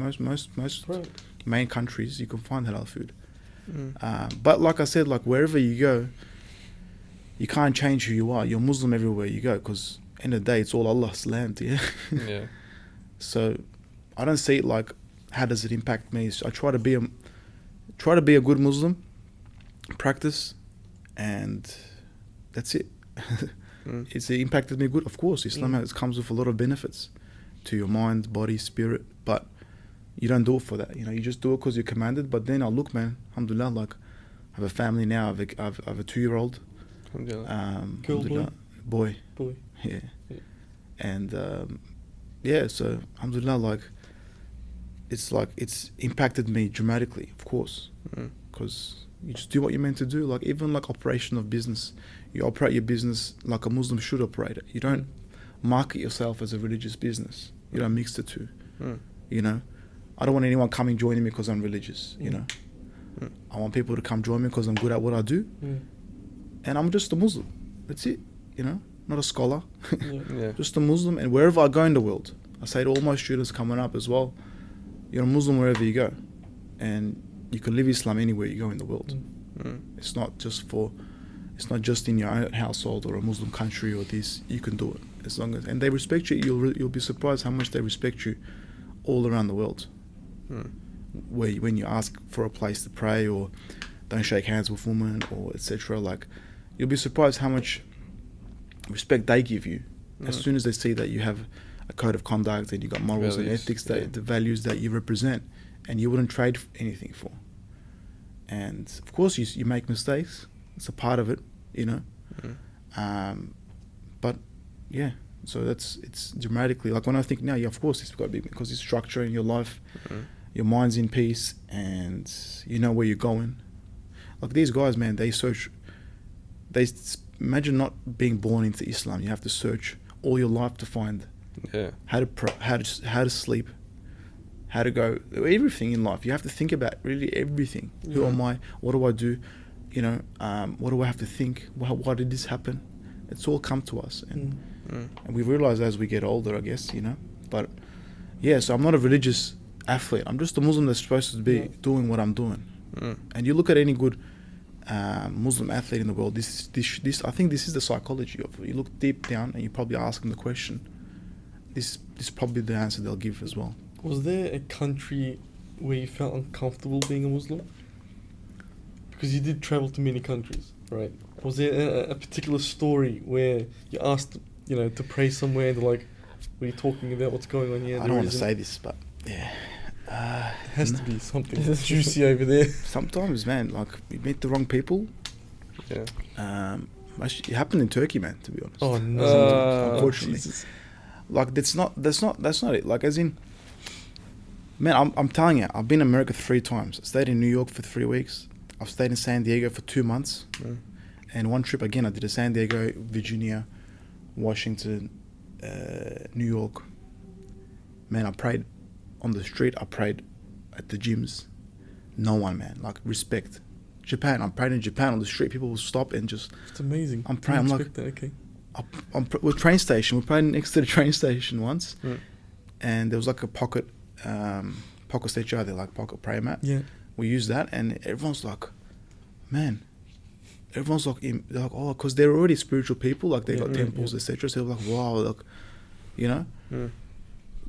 main countries you can find halal food. But like I said, like wherever you go, you can't change who you are. You're Muslim everywhere you go because end of the day, it's all Allah's land. Yeah. So I don't see it like how does it impact me. So I try to be a good Muslim, practice, and that's it. It's impacted me good. Of course, Islam comes with a lot of benefits to your mind, body, spirit, but you don't do it for that. You know, you just do it because you're commanded. But then I look, man, alhamdulillah, like I have a family now. I have a 2-year-old. Alhamdulillah. Boy. Yeah. And so alhamdulillah, like it's impacted me dramatically, of course, because you just do what you're meant to do. Like even like operation of business, you operate your business like a Muslim should operate it. You don't market yourself as a religious business. You don't mix the two. You know, I don't want anyone coming joining me because I'm religious. You know, I want people to come join me because I'm good at what I do, and I'm just a Muslim. That's it. You know, not a scholar, just a Muslim. And wherever I go in the world, I say to all my students coming up as well, you're a Muslim wherever you go, and you can live Islam anywhere you go in the world. It's not just in your own household or a Muslim country or this. You can do it as long as, and they respect you. You'll be surprised how much they respect you all around the world. When you ask for a place to pray or don't shake hands with women or etc., like you'll be surprised how much respect they give you as soon as they see that you have a code of conduct and you got morals and ethics, the values that you represent, and you wouldn't trade anything for. And of course you make mistakes. It's a part of it, you know. But yeah, so it's dramatically, like when I think now, of course it's got to be because it's structure in your life, your mind's in peace, and you know where you're going. Like these guys, man, they imagine not being born into Islam. You have to search all your life to find how to sleep, how to go, everything in life. You have to think about really everything. Who am I? What do I do? You know, what do I have to think? Why did this happen? It's all come to us, and we realize as we get older, I guess, you know. But yeah, so I'm not a religious athlete. I'm just a Muslim that's supposed to be doing what I'm doing. And you look at any good Muslim athlete in the world, this I think this is the psychology of it. You look deep down and you probably ask them the question. This is probably the answer they'll give as well. Was there a country where you felt uncomfortable being a Muslim? Because you did travel to many countries, right? Was there a particular story where you asked, you know, to pray somewhere and they're like, what are you talking about? What's going on here? I don't want to say this, but yeah. It has to be something juicy over there. Sometimes, man, like you meet the wrong people. Actually, it happened in Turkey, man. To be honest. Oh no! Unfortunately, like that's not it. Like as in, man, I'm telling you, I've been in America 3 times. I stayed in New York for 3 weeks. I've stayed in San Diego for 2 months, and one trip again I did a San Diego, Virginia, Washington, New York. Man, I prayed on the street. I prayed at the gyms. No one, man. Like respect. Japan. I prayed in Japan on the street. People will stop and just. It's amazing. I'm praying. I'm like, that, okay. We're train station. We prayed next to the train station once, and there was like a pocket statue there, like pocket prayer mat. Yeah. We used that, and everyone's like, man. Everyone's like, they're like, oh, because they're already spiritual people. Like they got temples, etc. So they're like, wow, like, you know.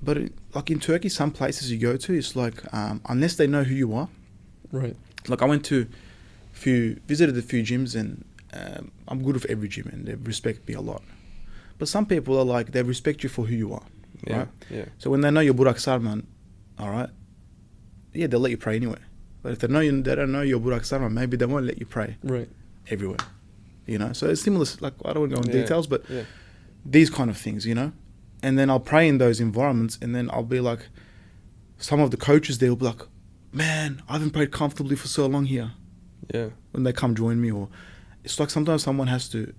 But like in Turkey, some places you go to, it's like unless they know who you are. Right. Like I visited a few gyms, and I'm good with every gym, and they respect me a lot. But some people are like, they respect you for who you are. Yeah. Right? Yeah. So when they know you're Burak Sarman, all right, yeah, they'll let you pray anyway. But if they don't know you're Burak Sarman, maybe they won't let you pray. Right. Everywhere, you know. So it's similar. Like I don't want to go in details, but these kind of things, you know. And then I'll pray in those environments, and then I'll be like, some of the coaches there will be like, man, I haven't prayed comfortably for so long here. Yeah. When they come join me, or it's like sometimes someone has to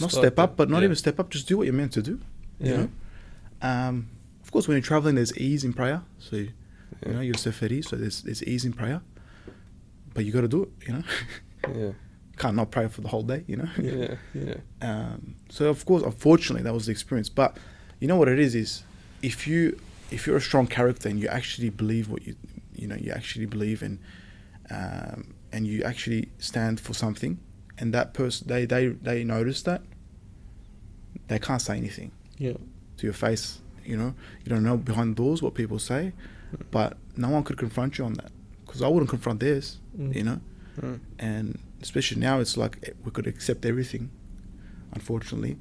not step up, but not even step up, just do what you're meant to do. You know. Of course, when you're traveling, there's ease in prayer. So you know you're Seferi, so there's ease in prayer, but you got to do it. You know. Yeah. Can't not pray for the whole day, you know. So of course, unfortunately, that was the experience. But you know what it is if you're a strong character and you actually believe what you actually believe in, and you actually stand for something, and that person they notice that, they can't say anything to your face. You know, you don't know behind doors what people say, but no one could confront you on that, because I wouldn't confront theirs. You know, and especially now, it's like we could accept everything, unfortunately.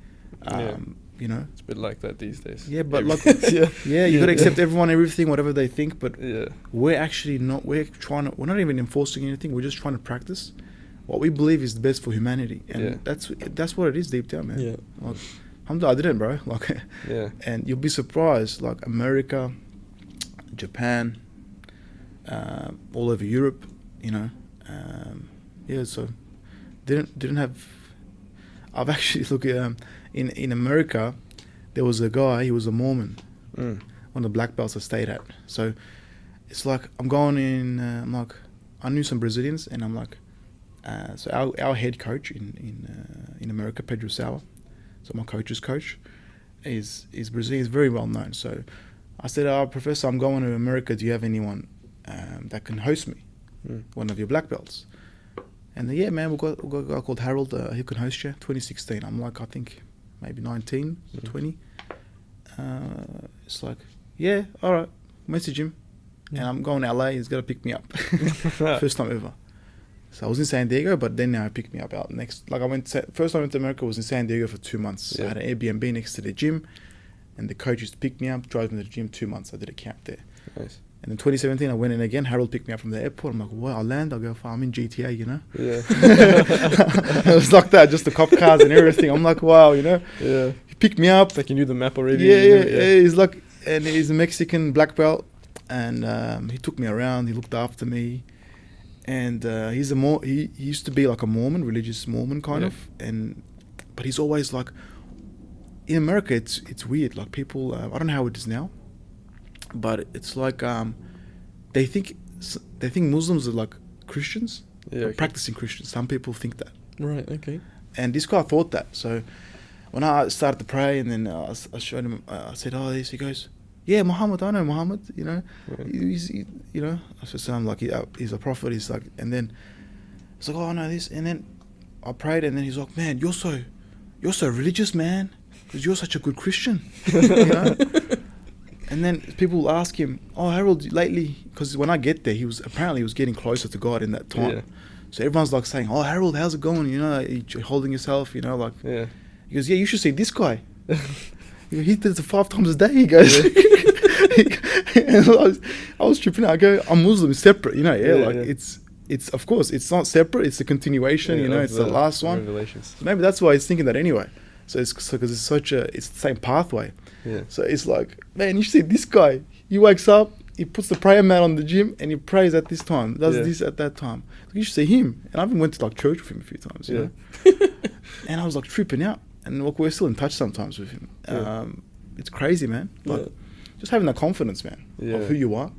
You know, it's a bit like that these days. Yeah, but like, you got to accept everything, whatever they think. But we're actually not. We're not even enforcing anything. We're just trying to practice what we believe is the best for humanity, and that's what it is deep down, man. Like, I didn't, bro. Like, and you'll be surprised. Like America, Japan, all over Europe, you know. So didn't have. I've actually in America, there was a guy. He was a Mormon, one of the black belts I stayed at. So it's like I'm going in. I'm like, I knew some Brazilians, and I'm like, so our head coach in America, Pedro Sauer, so my coach's coach, is Brazilian. He's very well known. So I said, Professor, I'm going to America. Do you have anyone that can host me? One of your black belts. And man, we've got a guy called Harold. He can host you. 2016. I'm like, I think maybe 19, 20. It's like, yeah, all right. Message him. And I'm going to LA. He's got to pick me up. First time ever. So I was in San Diego, but then now he picked me up out next. Like first time I went to America was in San Diego for 2 months. I had an Airbnb next to the gym, and the coach used to pick me up, drive me to the gym. 2 months. I did a camp there. Nice. And in 2017, I went in again. Harold picked me up from the airport. I'm like, well, I land. I go, I'm in GTA, you know? Yeah. It was like that, just the cop cars and everything. I'm like, wow, you know? Yeah. He picked me up. Like you knew the map already. Yeah. He's like, and he's a Mexican black belt. And he took me around. He looked after me. And he used to be like a Mormon, religious Mormon kind of. But he's always like, in America, it's weird. Like people, I don't know how it is now. But it's like they think Muslims are like Christians, practicing Christians. Some people think that. Right. Okay. And this guy thought that. So when I started to pray, and then I showed him, I said, "Oh, this." He goes, "Yeah, Muhammad. I know Muhammad. You know, he's you know." I said, "I'm like, he's a prophet." He's like, and then it's like, "Oh, I know this." And then I prayed, and then he's like, "Man, you're so religious, man, because you're such a good Christian." You know. And then people will ask him, "Oh, Harold, lately," because when I get there, he was getting closer to God in that time. So everyone's like saying, "Oh, Harold, how's it going? You know, you're holding yourself, you know, like." He goes, "Yeah, you should see this guy. He does it 5 times a day." He goes, and I was tripping out. I go, "I'm Muslim, it's separate, you know, it's it's of course it's not separate. It's a continuation. You know, it's the last one. Revelations. So maybe that's why he's thinking that anyway. So it's because it's it's the same pathway. Yeah. So it's like, man, you see this guy. He wakes up, he puts the prayer mat on the gym, and he prays at this time. Does this at that time. You should see him. And I even went to like church with him a few times. You know? And I was like tripping out. And look, we're still in touch sometimes with him. It's crazy, man. Like, just having that confidence, man, of who you are.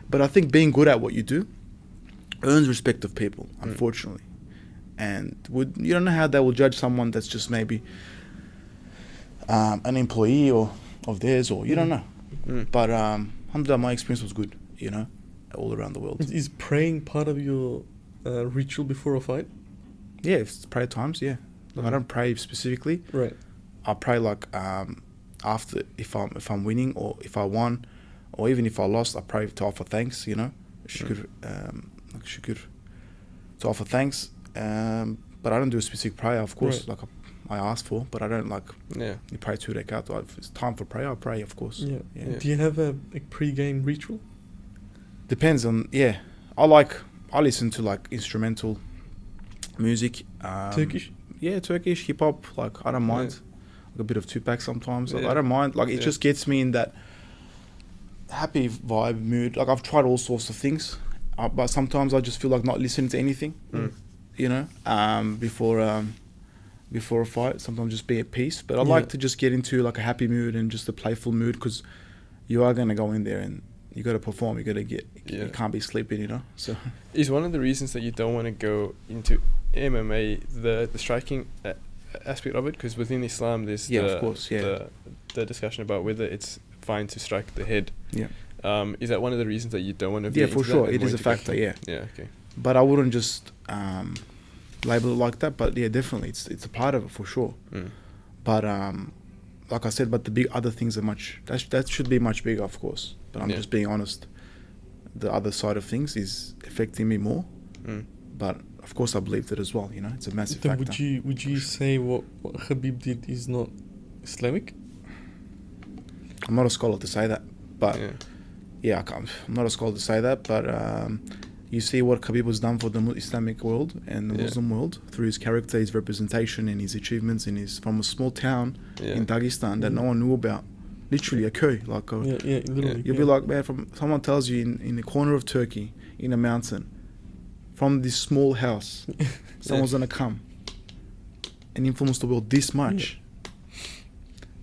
But I think being good at what you do earns respect of people, unfortunately. And you don't know how they will judge someone that's just maybe an employee or of theirs, or you don't know. But alhamdulillah, my experience was good, you know, all around the world. Is praying part of your ritual before a fight? Yeah, if it's prayer times, yeah. Look, I don't pray specifically. Right. I pray like after if I'm winning, or if I won, or even if I lost, I pray to offer thanks, you know. Shukr, to offer thanks. But I don't do a specific prayer, of course, like I ask for, but I don't like you pray 2 rakat. If it's time for prayer, I pray, of course. Yeah. Do you have a pre-game ritual? Depends on I listen to like instrumental music. Turkish? Yeah, Turkish, hip hop, like I don't mind. Like a bit of Tupac sometimes. Like, I don't mind. Like it just gets me in that happy vibe mood. Like I've tried all sorts of things, but sometimes I just feel like not listening to anything. You know, before a fight, sometimes just be at peace. But I like to just get into like a happy mood and just a playful mood, because you are going to go in there and you got to perform. You got to you can't be sleeping, you know. So is one of the reasons that you don't want to go into MMA the striking aspect of it? Because within Islam there's the discussion about whether it's fine to strike the head. Is that one of the reasons that you don't want to be for sure, it is a factor. Okay. But I wouldn't just label it like that, but definitely it's a part of it for sure. But like I said, but the big other things are that should be much bigger, of course. But I'm just being honest, the other side of things is affecting me more. But of course I believe that as well, you know. It's a massive factor. Would you say what Khabib did is not Islamic? I'm not a scholar to say that, but I'm not a scholar to say that, but you see what Khabib has done for the Islamic world and the Muslim world through his character, his representation, and his achievements. From a small town in Dagestan that no one knew about, literally a köy, like literally. You'll be like, man, from someone tells you in the corner of Turkey, in a mountain, from this small house, someone's gonna come and influence the world this much.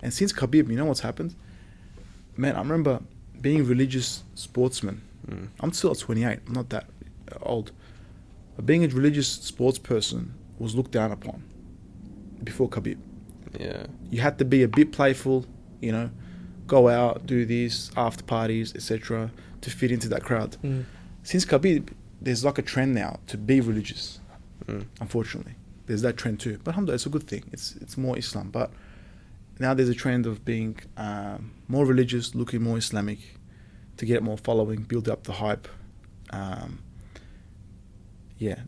And since Khabib, you know what's happened? Man, I remember being a religious sportsman. I'm still at 28. I'm not that old. But being a religious sports person was looked down upon before Khabib. You had to be a bit playful, you know, go out, do this, after parties, etc., to fit into that crowd. Since Khabib, there's like a trend now to be religious. Unfortunately, there's that trend too. But alhamdulillah, it's a good thing. It's more Islam. But now there's a trend of being more religious, looking more Islamic, to get more following, build up the hype.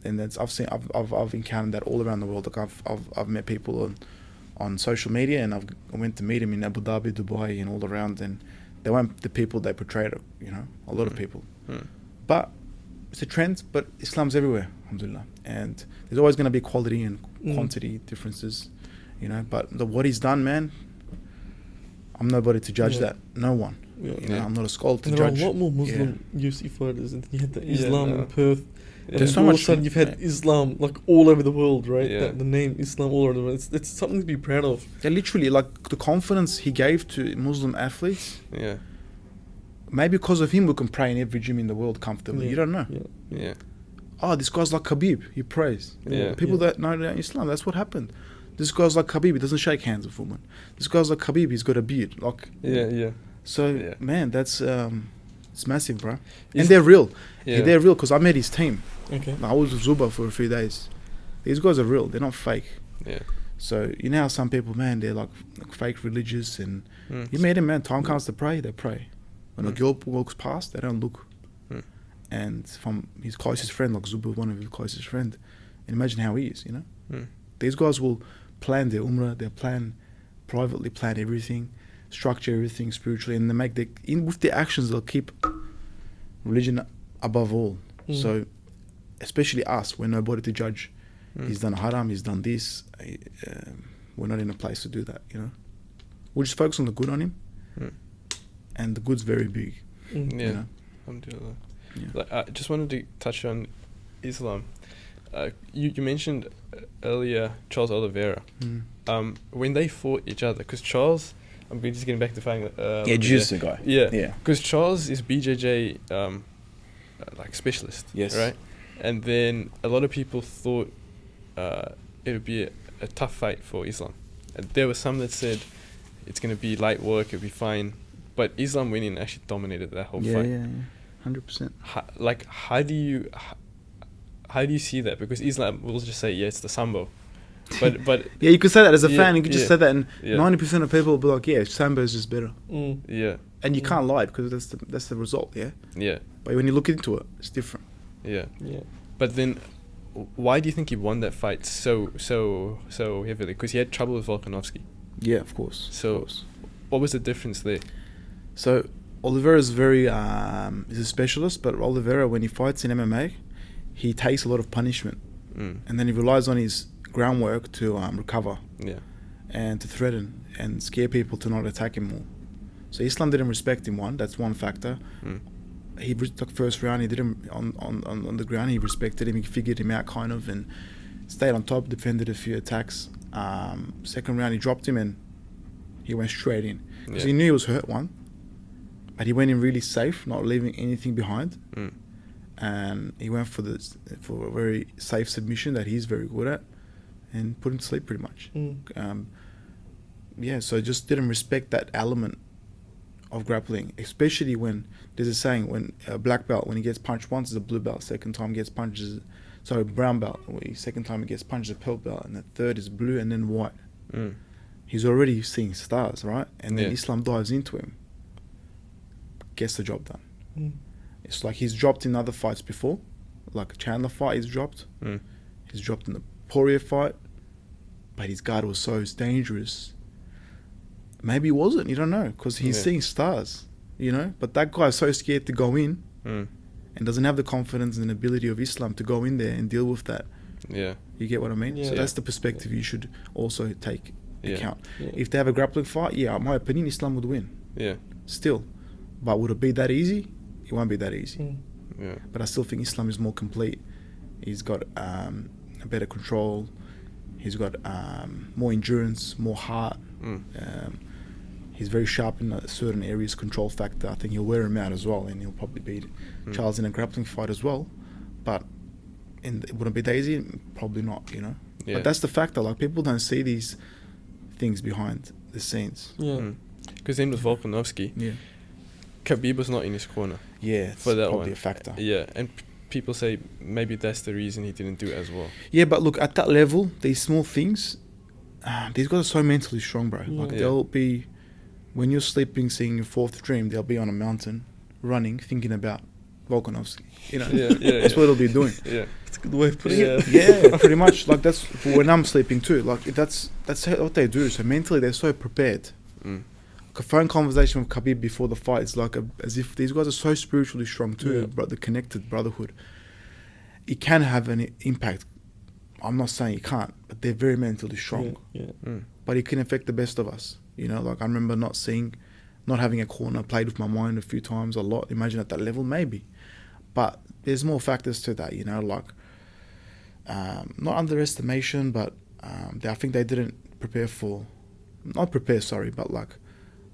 And that's I've encountered that all around the world. Like I've met people on social media, and I went to meet them in Abu Dhabi, Dubai, and all around, and they weren't the people they portrayed. You know, a lot of people. But it's a trend. But Islam's everywhere, alhamdulillah, and there's always going to be quality and quantity differences. You know, but what he's done, man, I'm nobody to judge that. No one. You know, I'm not a scholar to judge. There are a lot more Muslim UFC fighters, and you had the Islam in Perth. There's so much. All of a sudden, you've had Islam like all over the world, right? The name Islam all over the world. It's something to be proud of. Yeah, literally, like the confidence he gave to Muslim athletes. Maybe because of him, we can pray in every gym in the world comfortably. You don't know. Oh, this guy's like Khabib. He prays. People that know Islam, that's what happened. This guy's like Khabib. He doesn't shake hands with women. This guy's like Khabib. He's got a beard. Like So man, that's it's massive, bro. And they're real. They're real because I met his team. I was with Zuba for a few days. These guys are real. They're not fake. So you know how some people, man, they're like fake religious, and you meet them, man. Time comes to pray, they pray. When a girl walks past, they don't look. And from his closest friend, like Zuba, one of his closest friend, and imagine how he is, you know. These guys will plan their umrah, they privately plan everything, structure everything spiritually, and they make with their actions they'll keep religion above all. So especially us, we're nobody to judge. He's done haram, he's done this. We're not in a place to do that, you know. We'll just focus on the good on him, and the good's very big. Yeah, you know? Alhamdulillah. Yeah. Like, I just wanted to touch on Islam. You mentioned earlier Charles Oliveira. When they fought each other, because Charles, I'm just getting back to fighting. Jiu-Jitsu guy. Yeah. Because Charles is BJJ like specialist. Yes. Right. And then a lot of people thought it would be a tough fight for Islam. And there were some that said it's going to be light work, it'll be fine. But Islam went in and actually dominated that whole fight. Yeah, 100%. How do you see that? Because Islam will just say, yeah, it's the Sambo. But yeah, you could say that as a fan. You could just say that, and Yeah. 90% of people will be like, yeah, Sambo is just better. Yeah. And you can't lie because that's the result, yeah? Yeah. But when you look into it, it's different. Yeah. But then, why do you think he won that fight so heavily? Because he had trouble with Volkanovski. Yeah, of course. So, what was the difference there? So, Oliveira is he's a specialist, but Oliveira, when he fights in MMA, he takes a lot of punishment. And then he relies on his groundwork to recover. Yeah. And to threaten and scare people to not attack him more. So Islam didn't respect him, that's one factor. He took first round, he did him on the ground, he respected him, he figured him out kind of, and stayed on top, defended a few attacks. Second round he dropped him and he went straight in. Because he knew he was hurt one, but he went in really safe, not leaving anything behind. And he went for a very safe submission that he's very good at, and put him to sleep pretty much. So just didn't respect that element of grappling, especially when there's a saying, when a black belt, when he gets punched once is a blue belt, second time gets punched is brown belt, second time he gets punched is a purple belt, and the third is blue and then white. He's already seeing stars, right? And then Islam dives into him, gets the job done. It's like he's dropped in other fights before, like a Chandler fight he's dropped. He's dropped in the Poirier fight, but his guard was so dangerous. Maybe he wasn't, you don't know, because he's seeing stars, you know. But that guy's so scared to go in and doesn't have the confidence and ability of Islam to go in there and deal with that. Yeah. You get what I mean? Yeah. So that's the perspective you should also take account. Yeah. If they have a grappling fight, in my opinion, Islam would win. Yeah. Still. But would it be that easy? It won't be that easy. Yeah. But I still think Islam is more complete. He's got a better control. He's got more endurance, more heart. He's very sharp in certain areas, control factor. I think he'll wear him out as well, and he'll probably beat Charles in a grappling fight as well. But it wouldn't be that easy? Probably not, you know. Yeah. But that's the factor. Like, people don't see these things behind the scenes. Yeah. Because then with Volkanovski, Khabib was not in his corner. Yeah, for that probably one. A factor. Yeah, and people say maybe that's the reason he didn't do it as well. Yeah, but look, at that level, these small things, these guys are so mentally strong, bro. Like, they'll be, when you're sleeping, seeing your fourth dream, they'll be on a mountain, running, thinking about Volkanovski. You know, that's what they'll be doing. Yeah, that's a good way of putting it. Yeah, pretty much. Like, that's when I'm sleeping too. Like, that's what they do. So mentally, they're so prepared. A phone conversation with Khabib before the fight is like as if these guys are so spiritually strong too, but the connected brotherhood. It can have an impact. I'm not saying it can't, but they're very mentally strong. But it can affect the best of us. You know, like, I remember not having a corner, played with my mind a few times, a lot. Imagine at that level, maybe. But there's more factors to that, you know, like, not underestimation, but I think they didn't prepare but like,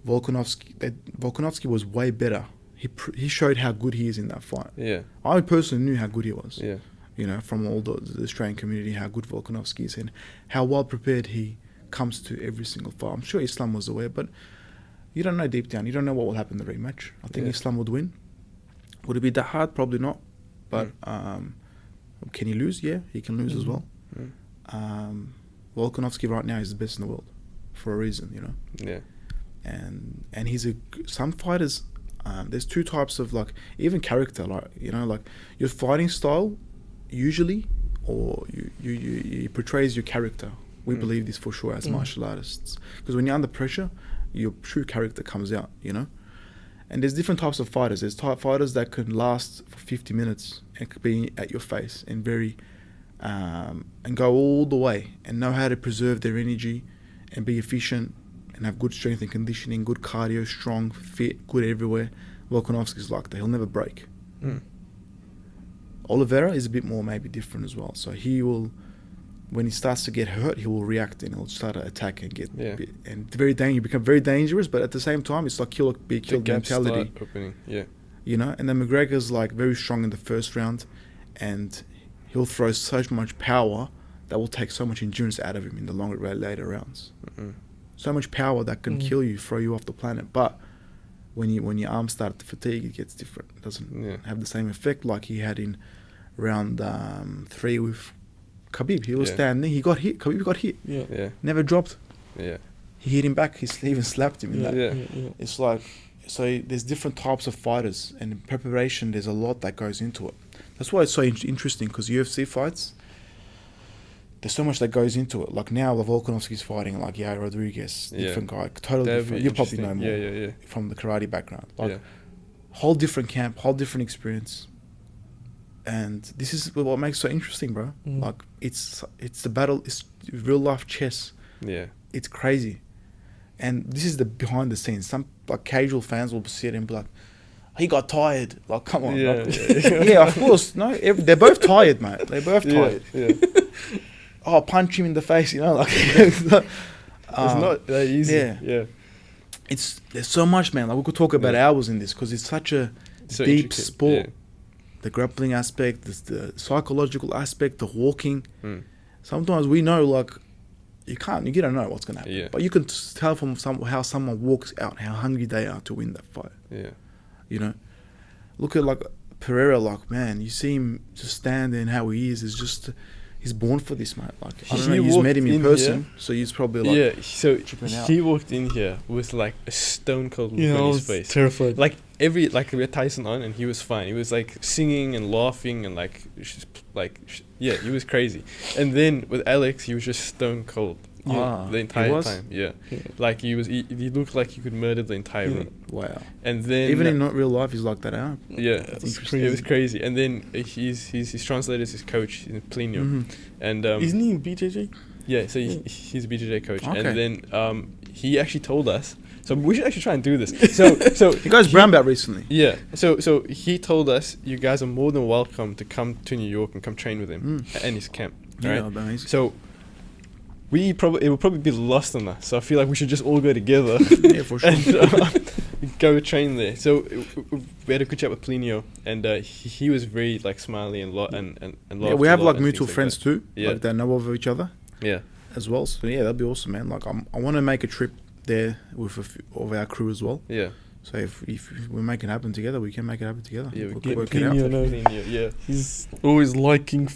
Volkanovski was way better. He showed how good he is in that fight. Yeah, I personally knew how good he was. Yeah, you know, from all the Australian community, how good Volkanovski is and how well prepared he comes to every single fight. I'm sure Islam was aware, but you don't know deep down. You don't know what will happen in the rematch. I think Islam would win. Would it be that hard? Probably not. But can he lose? Yeah, he can lose as well. Volkanovski right now is the best in the world for a reason, you know. Yeah. And he's some fighters, there's two types of, like, even character, like, you know, like, your fighting style usually, or you portrays your character. We believe this for sure as martial artists, because when you're under pressure, your true character comes out, you know. And there's different types of fighters. There's fighters that can last for 50 minutes and could be at your face and and go all the way and know how to preserve their energy and be efficient and have good strength and conditioning, good cardio, strong, fit, good everywhere. Volkanovski's like that. He'll never break. Oliveira is a bit more maybe different as well. So he will, when he starts to get hurt, he will react and he'll start to attack and get and you become very dangerous. But at the same time, it's like kill mentality. You know. And then McGregor's like very strong in the first round, and he'll throw so much power that will take so much endurance out of him in the later rounds. So much power that can kill you, throw you off the planet. But when your arms start to fatigue, it gets different. It doesn't have the same effect like he had in round 3 with Khabib. He was standing, he got hit. Khabib got hit. Never dropped. He hit him back. He even slapped him in that. It's like, so there's different types of fighters, and in preparation, there's a lot that goes into it. That's why it's so interesting, because UFC fights, there's so much that goes into it. Like now, the Volkanovski's fighting like Rodriguez, different guy, totally different. You probably know more from the karate background. Like whole different camp, whole different experience. And this is what makes it so interesting, bro. Like it's the battle, it's real life chess. It's crazy. And this is the behind the scenes. Some like casual fans will sit and be like, he got tired. Like, come on. Yeah, of course. No, they're both tired, mate. They're both tired. Oh, punch him in the face, you know, like it's not that easy. There's so much, man. Like we could talk about hours in this, because it's such a deep intricate sport. The grappling aspect, the psychological aspect, the walking. Sometimes we know, like, you don't know what's gonna happen, but you can tell from how someone walks out how hungry they are to win that fight. You know, look at like Pereira. Like, man, you see him just stand there and how he is just. He's born for this, mate. Like, I don't know, you've met him in person, so he's probably like... so he walked in here with like a stone cold look on his face. Terrified. Like we had Tyson on and he was fine. He was like singing and laughing and he was crazy. And then with Alex, he was just stone cold. The entire time. Like he looked like he could murder the entire room. Wow. And then even in not real life, he's like that, huh? It was crazy. And then his translator is his coach in Plinio. And isn't he in BJJ? Yeah, so he's a BJJ coach. Okay. And then he actually told us, so we should actually try and do this. So you guys brown belt recently. Yeah. So he told us, you guys are more than welcome to come to New York and come train with him at his camp. Right? Amazing. So it will probably be lost on us. So I feel like we should just all go together. For sure. And go train there. So we had a good chat with Plinio, and he was very like smiley and we have like mutual friends too. Yeah. Like they know of each other. Yeah. As well. So that'd be awesome, man. Like I want to make a trip there with a few of our crew as well. Yeah. So if we make it happen together, we can make it happen together. Yeah, we can work it out. Yeah. He's always liking,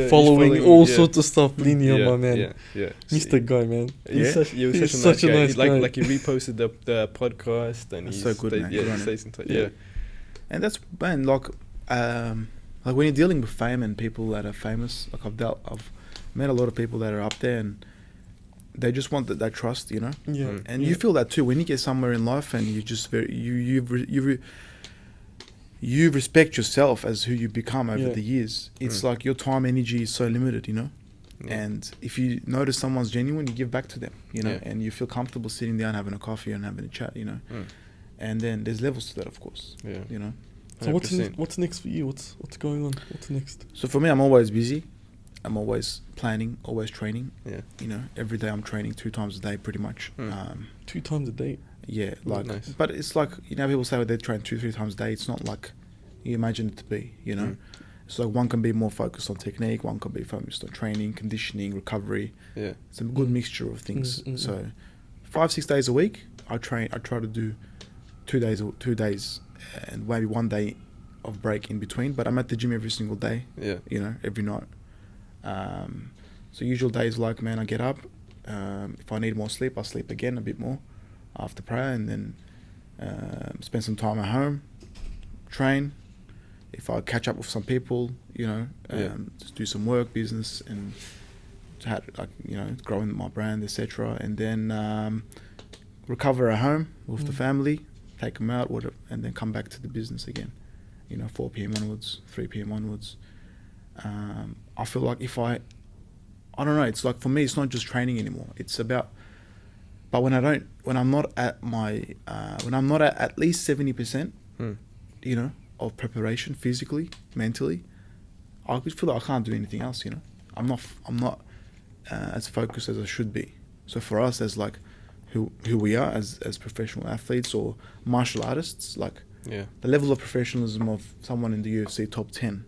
following all sorts of stuff. Plinio, my man. Yeah. Mr. Guy, man. He's such a nice guy. Like he reposted the podcast, and he's so good, man. He stays in touch. Yeah. And that's, man, like when you're dealing with fame and people that are famous, like I've met a lot of people that are up there, and they just want that trust, you know. Yeah. And you feel that too when you get somewhere in life, and you just you respect yourself as who you become over the years. It's like your time, energy is so limited, you know. And if you notice someone's genuine, you give back to them, you know, and you feel comfortable sitting down having a coffee and having a chat, you know. And then there's levels to that, of course. You know. So what's next for you? What's going on? What's next? So for me, I'm always busy. I'm always planning, always training. Yeah. You know, every day I'm training 2 times a day, pretty much. 2 times a day. Yeah, like, nice. But it's like, you know, people say they train 2-3 times a day. It's not like you imagine it to be, you know. It's like one can be more focused on technique, one can be focused on training, conditioning, recovery. Yeah. It's a good mixture of things. So 5-6 days a week, I try to do 2 days and maybe 1 day of break in between. But I'm at the gym every single day. Yeah. You know, every night. So usual days, like, man, I get up. If I need more sleep, I sleep again a bit more after prayer, and then spend some time at home, train. If I catch up with some people, you know, just do some work, business, and growing my brand, etc. And then recover at home with the family, take them out, whatever, and then come back to the business again. 4 p.m. onwards, 3 p.m. onwards. I feel like if I don't know, it's like for me, it's not just training anymore. It's about, but when I'm not at at least 70%, of preparation physically, mentally, I just feel like I can't do anything else. I'm not as focused as I should be. So for us, as like who we are as professional athletes or martial artists, like the level of professionalism of someone in the UFC top 10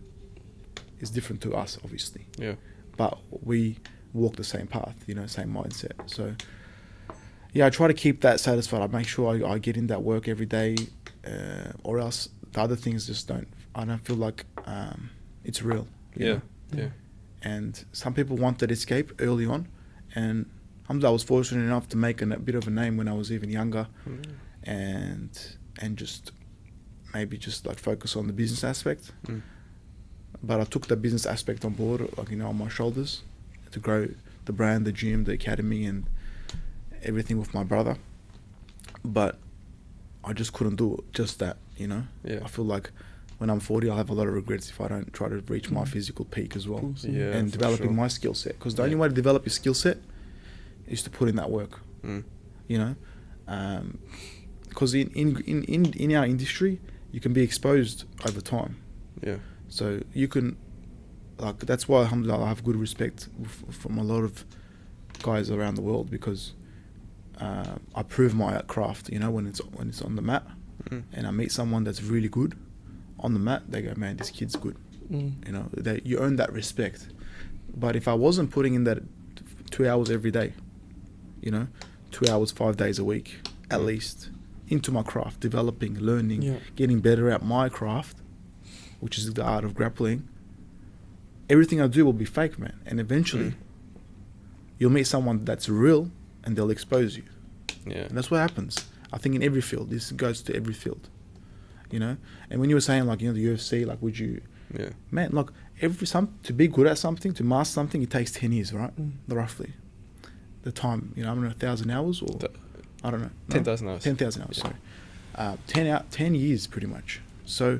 is different to us, obviously. Yeah. But we walk the same path, same mindset. So I try to keep that satisfied. I make sure I get in that work every day, or else the other things just I don't feel like it's real. You know? And some people want that escape early on, and I was fortunate enough to make a bit of a name when I was even younger, and just maybe just like focus on the business aspect. But I took the business aspect on board, like, on my shoulders, to grow the brand, the gym, the academy, and everything with my brother. But I just couldn't do just that, I feel like when I'm 40, I'll have a lot of regrets if I don't try to reach my physical peak as well, and developing my skill set. Because the only way to develop your skill set is to put in that work, because in our industry, you can be exposed over time. So you can, like, that's why alhamdulillah, I have good respect from a lot of guys around the world, because I prove my craft, when it's on the mat, and I meet someone that's really good on the mat, they go, man, this kid's good. You earn that respect. But if I wasn't putting in that 2 hours every day, 2 hours 5 days a week at least into my craft, developing, learning, getting better at my craft, which is the art of grappling, everything I do will be fake, man. And eventually you'll meet someone that's real, and they'll expose you. And that's what happens, I think, in every field. This goes to every field, and when you were saying, like, the UFC, like, would you man, look, to be good at something, to master something, it takes 10 years, right? Roughly the time, I don't know, 1,000 hours, or I don't know, 10,000 hours. 10,000 hours, sorry. 10 years pretty much. So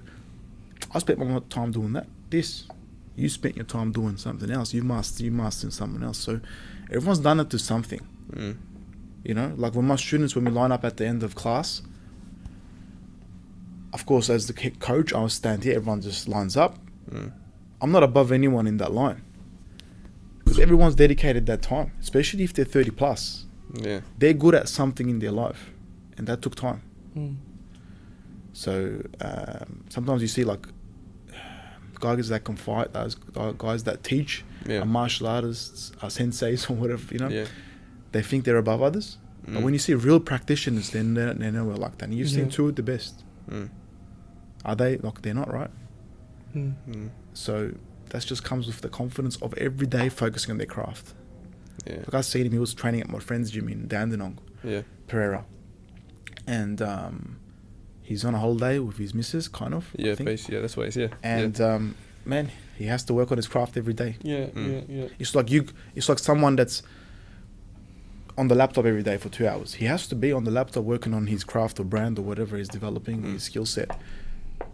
I spent my time doing that. You spent your time doing something else. You mastered something else. So everyone's done it to something. Like when my students, when we line up at the end of class, of course, as the coach, I will stand here, everyone just lines up. I'm not above anyone in that line, because everyone's dedicated that time, especially if they're 30 plus. They're good at something in their life, and that took time. So sometimes you see, like, guys that can fight, those guys that teach, are martial artists, are senseis or whatever, they think they're above others. But when you see real practitioners, they're nowhere like that. And you've seen two of the best. Are they? Like, they're not, right? So that just comes with the confidence of every day focusing on their craft. Like, I seen him, he was training at my friend's gym in Dandenong, Pereira. And he's on a holiday with his missus, kind of. Basically, that's what it is. And man, he has to work on his craft every day. It's like someone that's on the laptop every day for 2 hours. He has to be on the laptop working on his craft or brand or whatever he's developing, his skill set.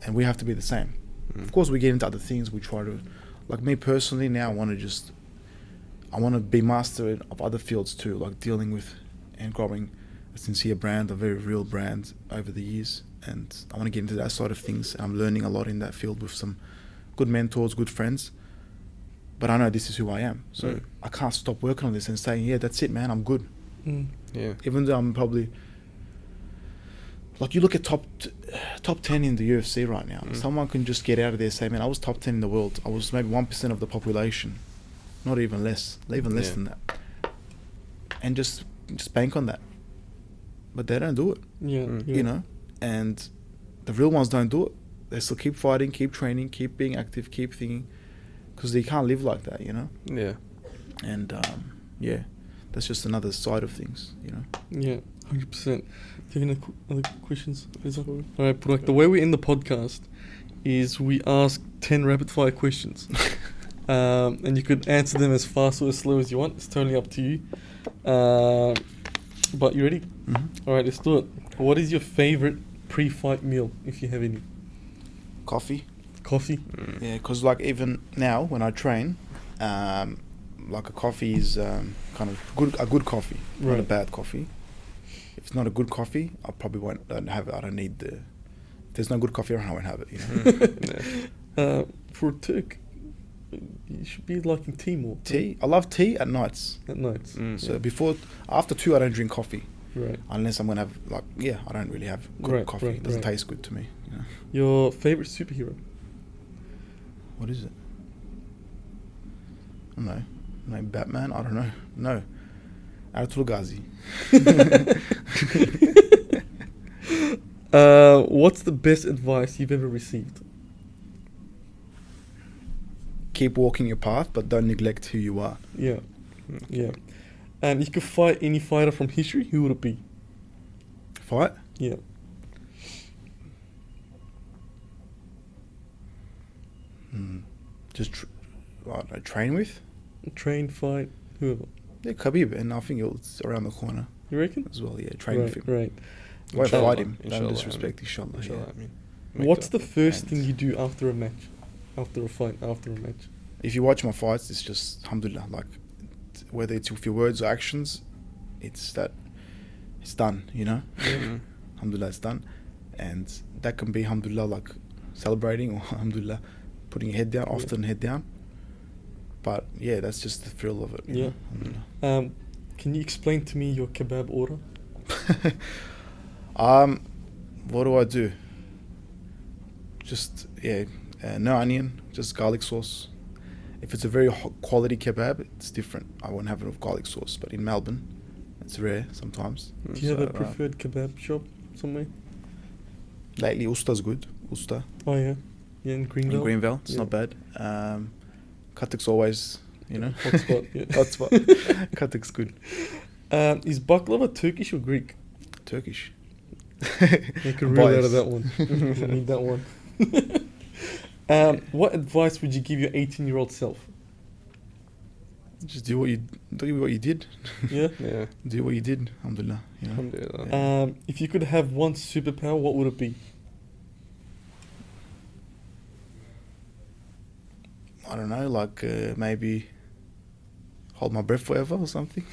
And we have to be the same. Of course, we get into other things. We try to, like, me personally, now I want to be master of other fields too, like dealing with and growing a sincere brand, a very real brand over the years. And I want to get into that side of things. I'm learning a lot in that field with some good mentors, good friends. But I know this is who I am. So I can't stop working on this and saying, yeah, that's it, man, I'm good. Even though I'm probably, like, you look at top 10 in the UFC right now. Someone can just get out of there and say, man, I was top 10 in the world. I was maybe 1% of the population. Not even less than that. And just bank on that. But they don't do it. You know? And the real ones don't do it. They still keep fighting, keep training, keep being active, keep thinking, because they can't live like that, you know? And that's just another side of things, you know? 100%. Do you have any other questions? Alright, Burak, the way we end the podcast is we ask 10 rapid fire questions. And you could answer them as fast or as slow as you want. It's totally up to you. But you ready? Alright, let's do it. What is your favorite pre-fight meal if you have any? Coffee. Coffee? Yeah, because like even now when I train, like a coffee is kind of a good coffee, not a bad coffee. If it's not a good coffee, I probably don't have it. I don't need the... If there's no good coffee around, I won't have it, you know. For a Turk, you should be liking tea more. Tea? I love tea at nights. At nights. So after 2, I don't drink coffee. Right. Unless I'm going to have, like, I don't really have good coffee. It doesn't taste good to me, you know. Your favourite superhero? What is it? I don't know. Maybe Batman? I don't know. No. Ertuğrul Gazi. What's the best advice you've ever received? Keep walking your path, but don't neglect who you are. Yeah. Yeah. You could fight any fighter from history, who would it be? Fight? Yeah. Just train with? Train, fight, whoever. Yeah, Khabib, and I think it's around the corner. You reckon? As well, yeah. Train with him. Right. I won't fight him. Don't disrespect, inshallah. What's the first thing you do after a match? After a fight, after a match? If you watch my fights, it's just, alhamdulillah, like, whether it's with your words or actions, it's done, you know? Alhamdulillah, it's done. And that can be, alhamdulillah, like, celebrating, or alhamdulillah, putting your head down, often head down. But yeah, that's just the thrill of it. Yeah. Can you explain to me your kebab order? What do I do? Just no onion, just garlic sauce. If it's a very quality kebab, it's different. I won't have it with garlic sauce. But in Melbourne, it's rare sometimes. Do you have a preferred kebab shop somewhere? Lately, Usta's good. Usta. Oh yeah, yeah, in Greenville. In Greenville, it's not bad. Katik's always, you know, hotspot. Yeah. Hotspot. Katik's good. Is baklava Turkish or Greek? Turkish. You can rule out of that one. You need that one. What advice would you give your 18-year-old self? Just do what you did. Yeah. Yeah. Do what you did. Alhamdulillah. You know? Alhamdulillah. Yeah. If you could have one superpower, what would it be? I don't know, like maybe hold my breath forever or something.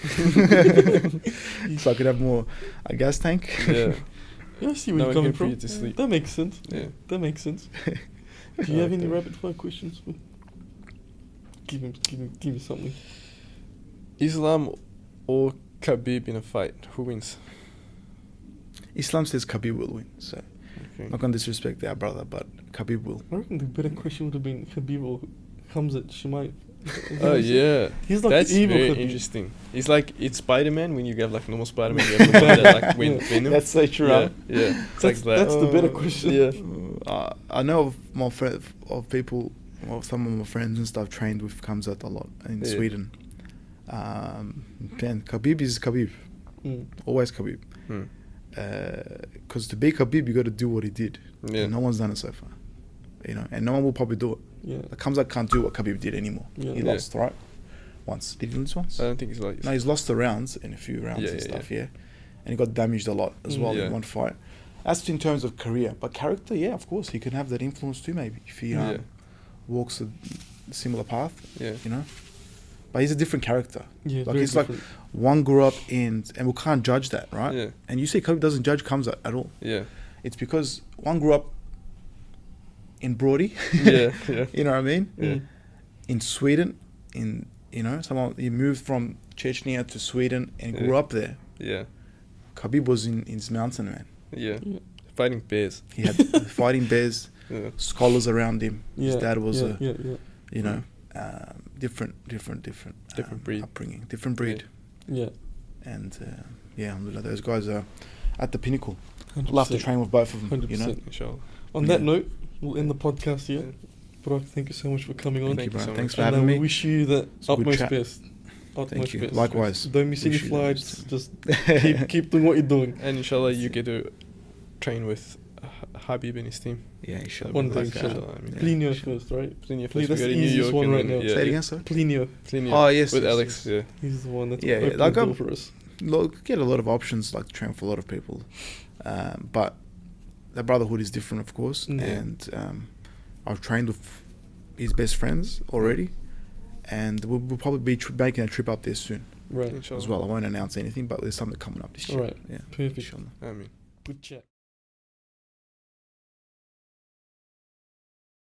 So I could have more a gas tank. Yeah. Yeah, I see where you're coming from. To sleep. That makes sense. Yeah. That makes sense. Do you have any rapid fire questions? Give me something. Islam or Khabib in a fight? Who wins? Islam says Khabib will win, so Okay. not gonna disrespect our brother, but Khabib will. I reckon the better question would have been Khabib or Hamzat Shemai. Oh yeah, he's like that's evil very Khabib. Interesting. It's like it's Spider-Man when you have like normal Spider-Man, you have the one that like win Venom. That's so true. Yeah, yeah. It's like that. That's the better question. Yeah. I know of my people, some of my friends and stuff trained with Khamzat a lot in Sweden. Khabib is Khabib, always Khabib. Because to be Khabib, you got to do what he did. Yeah. No one's done it so far, you know, and no one will probably do it. Yeah. Like Khamzat can't do what Khabib did anymore. Yeah. He lost, right? Once. Did he lose once? I don't think he's like. No, he's lost the rounds in a few rounds and stuff, yeah. And he got damaged a lot as well in one fight. That's in terms of career. But character, yeah, of course, he can have that influence too, maybe, if he walks a similar path, you know. But he's a different character. Yeah, like he's different. Like one grew up in, and we can't judge that, right? Yeah. And you say Khabib doesn't judge Khamzat at all. Yeah. It's because one grew up in Brody. Yeah, yeah. You know what I mean? Yeah. In Sweden, someone he moved from Chechnya to Sweden and grew up there. Yeah. Khabib was in his mountain, man. Yeah. Fighting bears. He had fighting bears, scholars around him. His dad was different breed. upbringing, different breed. Yeah. And alhamdulillah, those guys are at the pinnacle. 100%. Love to train with both of them. 100%. You know. Inshallah. On that note, we'll end the podcast here. Burak, thank you so much for coming on. Thank you, bro. so Thanks much. for having me. We wish you the utmost best. Thank you. Likewise. Don't miss any flights. Just keep doing what you're doing. And inshallah, you get to train with Khabib and his team. Yeah, inshallah. One day, inshallah. Plinio first, right? Plinio Please, first. that's We the got in New easiest York one right and now. then, Say it again, sir. Plinio. Plinio. Oh, yes. With yes, Alex, yes. He's the one that's opened the door for us. Get a lot of options, like train for a lot of people. But the brotherhood is different, of course, and I've trained with his best friends already, and we'll probably be making a trip up there soon. Right. As well. I won't announce anything, but there's something coming up this year. Right. Yeah. Perfect. I mean, good chat.